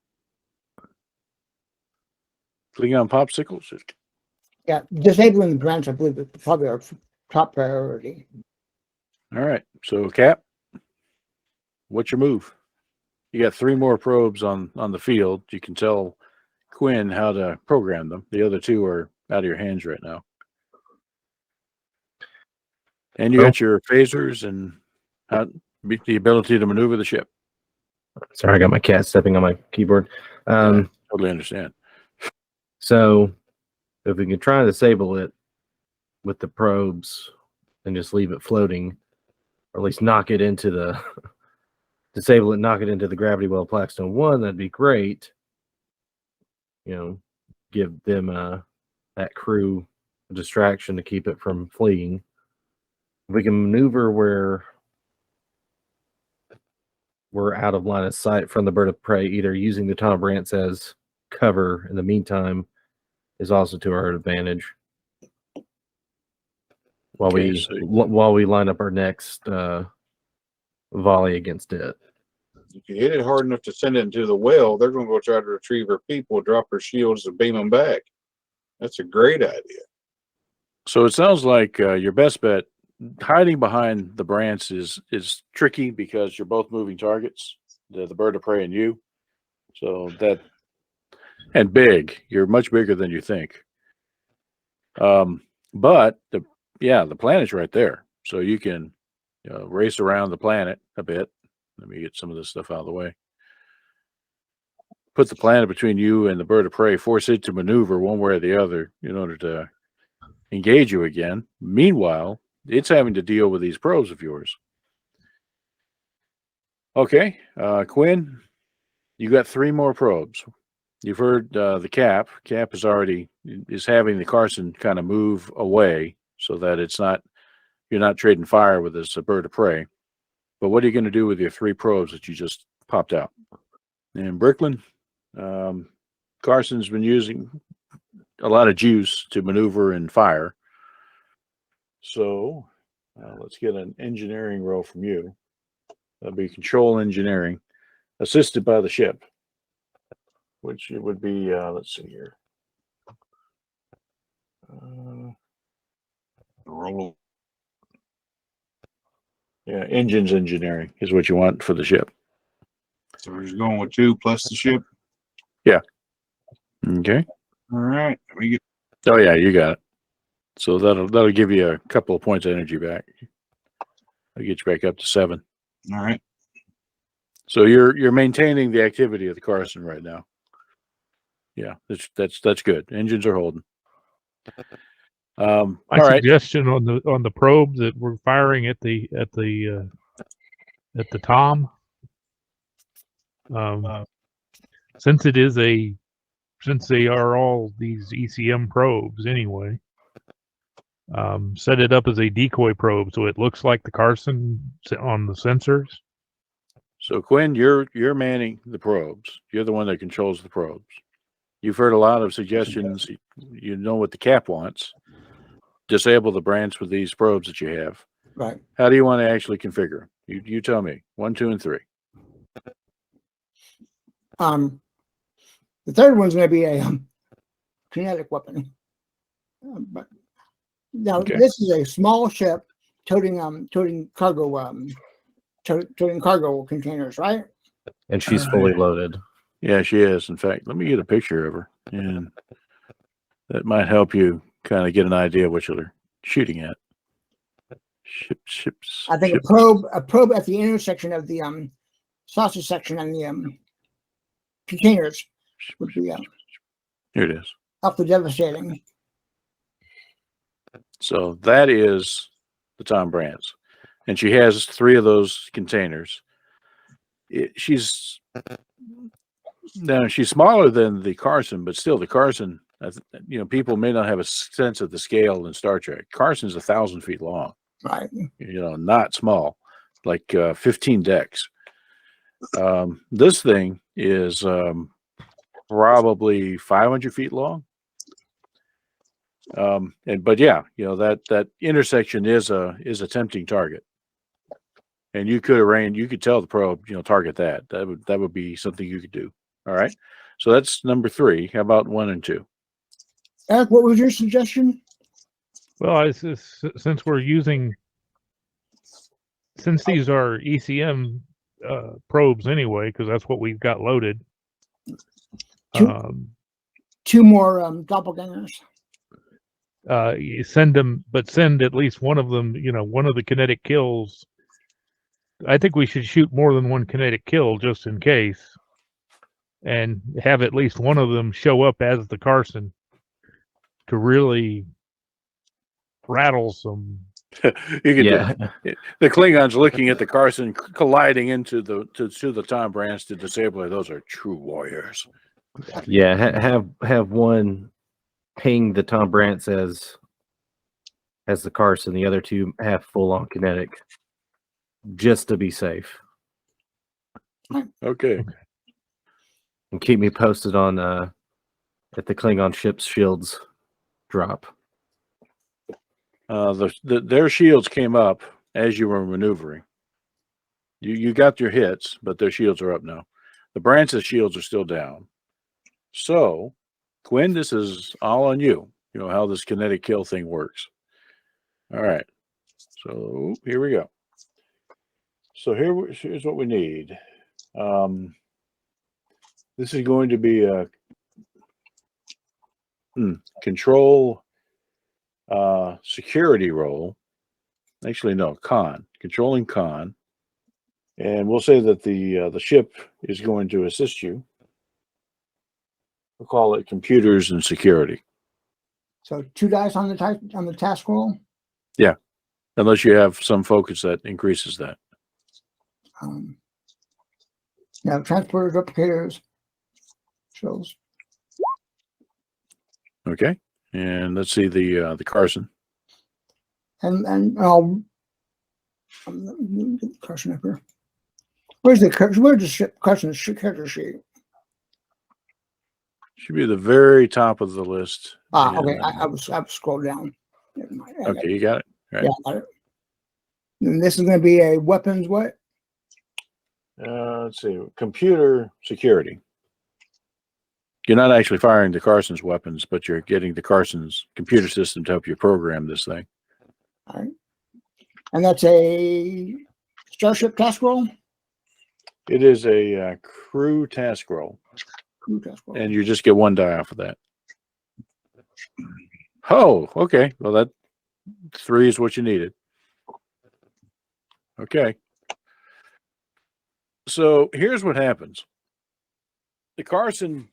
Klingon popsicles? Yeah, disabling the grants, I believe, is probably our top priority. All right. So Cap, what's your move? You got 3 more probes on the field. You can tell Quinn how to program them. The other 2 are out of your hands right now. And you got your phasers and the ability to maneuver the ship. Sorry, I got my cat stepping on my keyboard. Totally understand. So if we can try to disable it with the probes and just leave it floating, or at least knock it into the disable it, knock it into the gravity well Blackstone 1, that'd be great. Give them that crew a distraction to keep it from fleeing. If we can maneuver where we're out of line of sight from the bird of prey, either using the Tom Brants as cover in the meantime is also to our advantage. While we line up our next volley against it. If you hit it hard enough to send it into the well, they're going to go try to retrieve her people, drop her shields, and beam them back. That's a great idea. So it sounds like your best bet, hiding behind the Brants is tricky because you're both moving targets, the bird of prey and you. So that, and big, you're much bigger than you think. But the planet's right there. So you can race around the planet a bit. Let me get some of this stuff out of the way. Put the planet between you and the bird of prey, force it to maneuver one way or the other in order to engage you again. Meanwhile, it's having to deal with these probes of yours. Okay, Quinn, you got 3 more probes. You've heard the Cap. Cap is having the Carson kind of move away so that you're not trading fire with this bird of prey. But what are you going to do with your 3 probes that you just popped out? And Bricklin, Carson's been using a lot of juice to maneuver and fire. So let's get an engineering roll from you. That'd be control engineering, assisted by the ship, which it would be. Let's see here. Roll. Yeah, engines engineering is what you want for the ship. So we're just going with 2 plus the ship. Okay. All right. We get Oh yeah, you got it. So that'll give you a couple of points of energy back. That'll get you back up to 7. all right. So you're maintaining the activity of the Carson right now. Yeah, that's good. Engines are holding. My All right. suggestion on the probe that we're firing at the Tom. Since they are all these ECM probes anyway, set it up as a decoy probe so it looks like the Carson on the sensors. So Quinn, you're manning the probes. You're the one that controls the probes. You've heard a lot of suggestions. You know what the cap wants. Disable the branch with these probes that you have. Right. How do you want to actually configure? You tell me. 1, 2, and 3. The third one's going to be a kinetic weapon. But now Okay. this is a small ship toting cargo toting cargo containers, right? And she's fully loaded. Yeah, she is. In fact, let me get a picture of her, and that might help you kind of get an idea of what you're shooting at. Ships. I think ships. a probe at the intersection of the sausage section and the containers would be Here it is. awfully devastating. So that is the Tom Brands, and she has 3 of those containers. She's smaller than the Carson, but still the Carson. People may not have a sense of the scale in Star Trek. Carson's 1,000 feet long. Right. Not small, like 15 decks. This thing is probably 500 feet long. But that intersection is a tempting target, and you could tell the probe, target that. That would be something you could do. All right. So that's number 3. How about 1 and 2? Eric, what was your suggestion? Well, since these are ECM probes anyway, because that's what we've got loaded. Two more doppelgangers. You send at least one of them. One of the kinetic kills. I think we should shoot more than one kinetic kill just in case, and have at least one of them show up as the Carson to really rattle some. The Klingons looking at the Carson colliding into the Tom Brands to disable it. Those are true warriors. Yeah, have one ping the Tom Brantz as the Carson. The other 2 have full on kinetic, just to be safe. Okay. And keep me posted on if the Klingon ship's shields drop. Their shields came up as you were maneuvering. You got your hits, but their shields are up now. The Brantz's shields are still down. So, Quinn, this is all on you. You know how this kinetic kill thing works. All right. So here we go. So here's what we need. This is going to be a control security role. Actually, no, controlling con. And we'll say that the ship is going to assist you. We'll call it computers and security. So 2 dice on the task roll. Yeah, unless you have some focus that increases that. Now transporters, replicators, shows. Okay, and let's see the Carson. And I'll get the Carson up here. Where's the ship Carson character sheet? Should be the very top of the list. Ah, And, okay. I was scrolled down. Never mind. okay, you got it. Right. Yeah, I got it. And this is going to be a weapons what? Let's see. Computer security. You're not actually firing the Carson's weapons, but you're getting the Carson's computer system to help you program this thing. All right. And that's a Starship task roll? It is a crew task roll, Crew task roll. and you just get 1 die off of that. Oh, okay. Well, that 3 is what you needed. Okay. So here's what happens. The Carson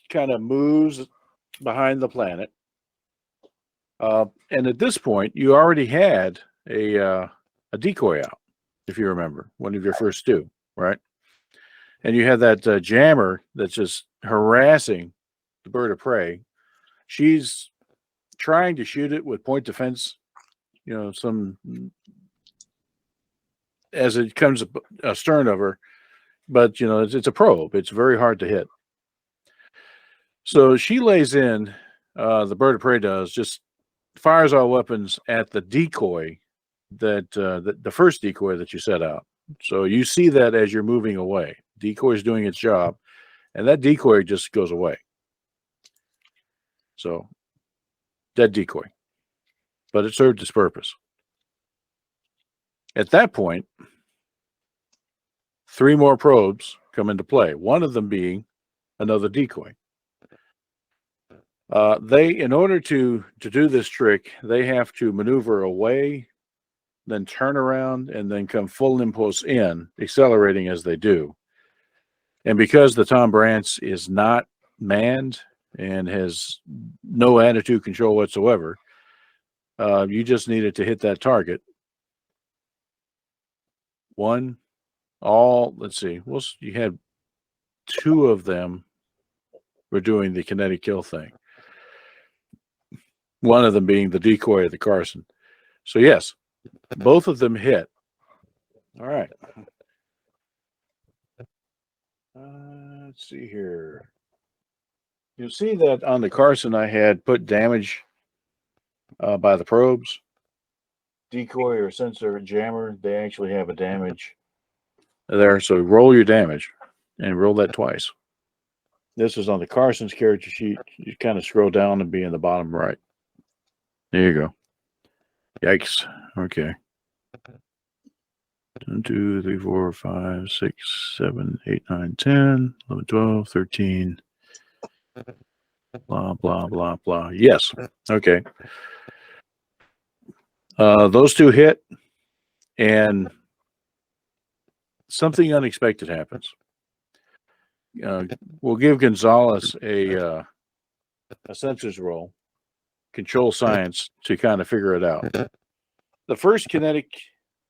kind of moves behind the planet. And at this point, you already had a decoy out, if you remember, one of your first 2, right? And you had that jammer that's just harassing the bird of prey. She's trying to shoot it with point defense, some as it comes astern of her, but it's a probe. It's very hard to hit. So she lays in. The bird of prey does, just fires all weapons at the decoy that the first decoy that you set out. So you see that as you're moving away. Decoy is doing its job, and that decoy just goes away. So dead decoy, but it served its purpose. At that point, 3 more probes come into play, one of them being another decoy. In order to do this trick, they have to maneuver away, then turn around, and then come full impulse in, accelerating as they do. And because the Tom Brantz is not manned and has no attitude control whatsoever, you just needed to hit that target. Let's see, you had 2 of them were doing the kinetic kill thing. One of them being the decoy of the Carson. So yes, both of them hit. All right. Let's see here. You'll see that on the Carson I had put damage by the probes. Decoy or sensor jammer, they actually have a damage there. So roll your damage and roll that twice. This is on the Carson's character sheet. You kind of scroll down and be in the bottom right. There you go. Yikes. Okay. 1, 2, 3, 4, 5, 6, 7, 8, 9, 10, 11, 12, 13. Blah, blah, blah, blah. Yes. Okay. Those 2 hit, and something unexpected happens. We'll give Gonzalez a sensors roll, control science, to kind of figure it out. The first kinetic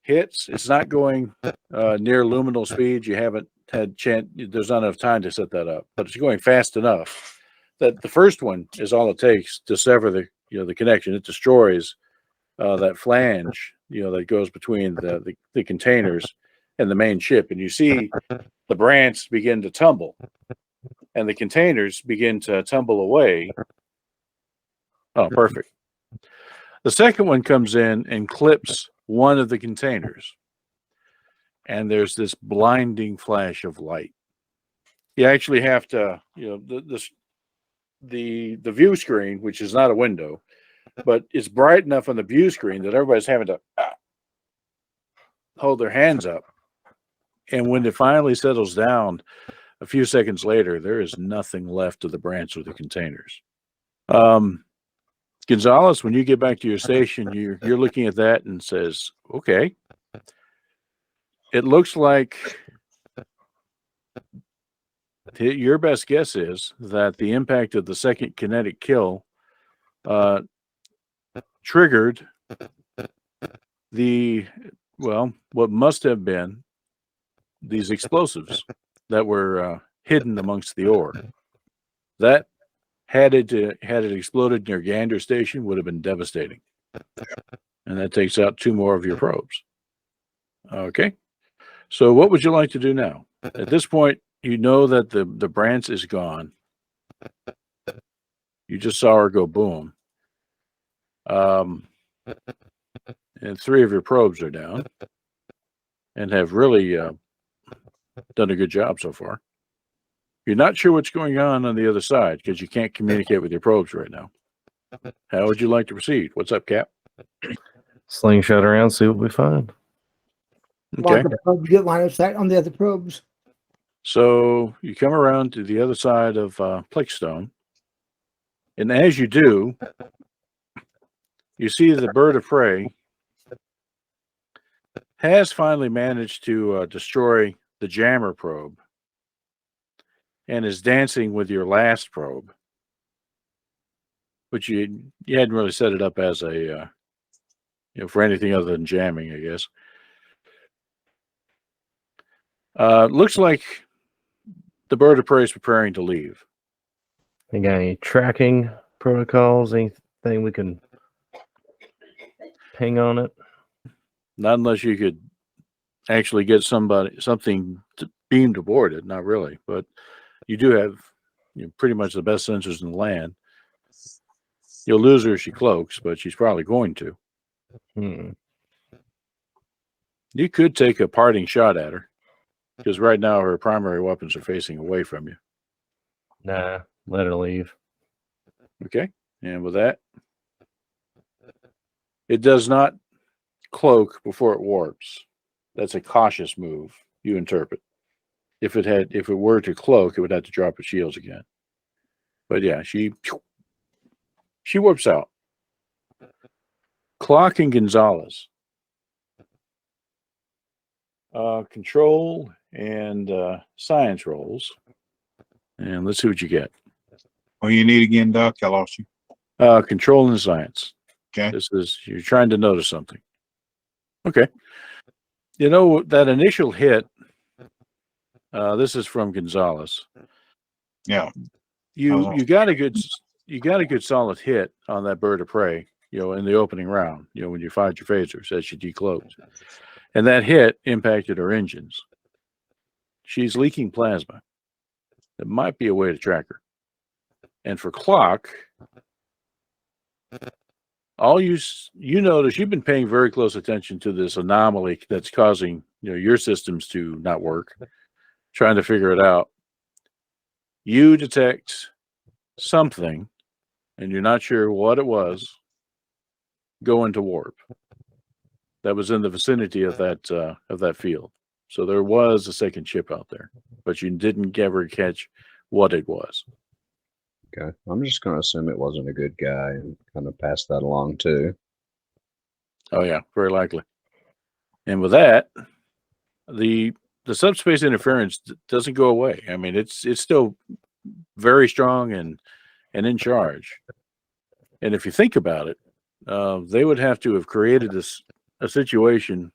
hits, it's not going near luminal speed. You haven't had chance. There's not enough time to set that up, but it's going fast enough that the first one is all it takes to sever the connection. It destroys that flange, that goes between the containers and the main ship, and you see the Brantz begin to tumble, and the containers begin to tumble away. Oh, perfect. The second one comes in and clips one of the containers, and there's this blinding flash of light. You actually have to, the view screen, which is not a window, but it's bright enough on the view screen that everybody's having to hold their hands up. And when it finally settles down a few seconds later, there is nothing left of the Brantz or the containers. Gonzalez, when you get back to your station, you're looking at that and says, okay, it looks like your best guess is that the impact of the second kinetic kill triggered what must have been these explosives that were hidden amongst the ore. That had it exploded near Gander Station would have been devastating. And that takes out 2 more of your probes. Okay. So what would you like to do now? At this point, you know that the Brantz is gone. You just saw her go boom. And 3 of your probes are down and have really done a good job so far. You're not sure what's going on the other side because you can't communicate with your probes right now. How would you like to proceed? What's up, Cap? Slingshot around, see what we find. Okay. While the probes get line of sight on the other probes. So you come around to the other side of Plakestone. And as you do, you see the Bird of Prey has finally managed to destroy the jammer probe and is dancing with your last probe, which you hadn't really set it up as a for anything other than jamming, I guess. Looks like the Bird of Prey is preparing to leave. You got any tracking protocols? Anything we can ping on it? Not unless you could actually get something beamed aboard it. Not really, but you do have pretty much the best sensors in the land. You'll lose her if she cloaks, but she's probably going to. You could take a parting shot at her, because right now her primary weapons are facing away from you. Nah, let her leave. Okay, and with that, it does not cloak before it warps. That's a cautious move, you interpret. If it were to cloak, it would have to drop its shields again. But yeah, she warps out. Clock and Gonzalez. Control and science rolls. And let's see what you get. What do you need again, Doc? I lost you. Control and science. Okay. You're trying to notice something. Okay. You know, that initial hit, this is from Gonzalez. Yeah. You got a good solid hit on that Bird of Prey, in the opening round, when you fired your phasers as she decloaked. And that hit impacted her engines. She's leaking plasma. That might be a way to track her. And for Clock, all you notice, you've been paying very close attention to this anomaly that's causing your systems to not work, trying to figure it out. You detect something, and you're not sure what it was, go into warp. That was in the vicinity of that field. So there was a second ship out there, but you didn't ever catch what it was. Okay. I'm just going to assume it wasn't a good guy and kind of pass that along too. Oh yeah, very likely. And with that, the subspace interference doesn't go away. I mean, it's still very strong and in charge. And if you think about it, they would have to have created a situation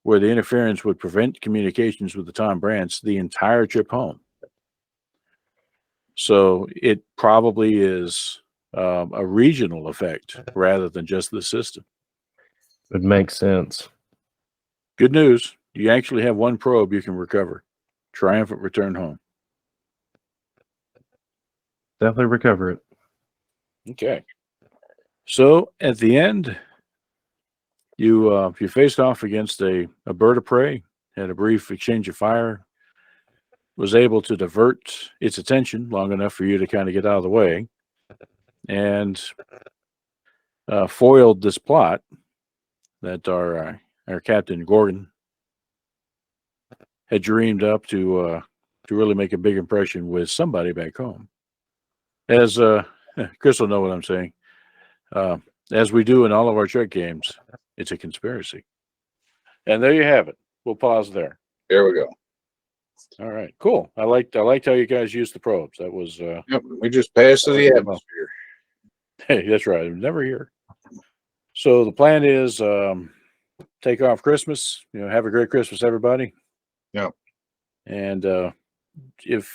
where the interference would prevent communications with the Tom Brants the entire trip home. So it probably is a regional effect rather than just the system. It makes sense. Good news. You actually have one probe you can recover. Triumphant return home. Definitely recover it. Okay. So at the end, you faced off against a Bird of Prey, had a brief exchange of fire, was able to divert its attention long enough for you to kind of get out of the way, and foiled this plot that our Captain Gorgon had dreamed up to really make a big impression with somebody back home. As Chris will know what I'm saying. As we do in all of our Trek games, it's a conspiracy. And there you have it. We'll pause there. There we go. All right, cool. I liked how you guys used the probes. That was Yep. We just passed through the atmosphere. hey, that's right. I'm never here. So the plan is take off Christmas. Have a great Christmas, everybody. Yep. And if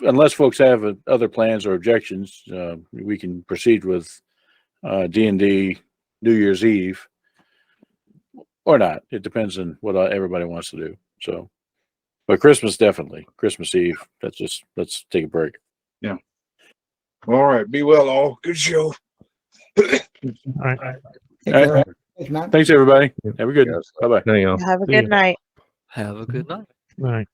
unless folks have other plans or objections, we can proceed with D&D New Year's Eve or not. It depends on what everybody wants to do. So, but Christmas, definitely. Christmas Eve, let's take a break. Yeah. All right. Be well, all. Good show. All right. Take All care. right. Thanks, Matt. Thanks, everybody. Yep. Have a good. Yes. Bye bye. There you go. Have a See ya. good night. Have a good night. All right.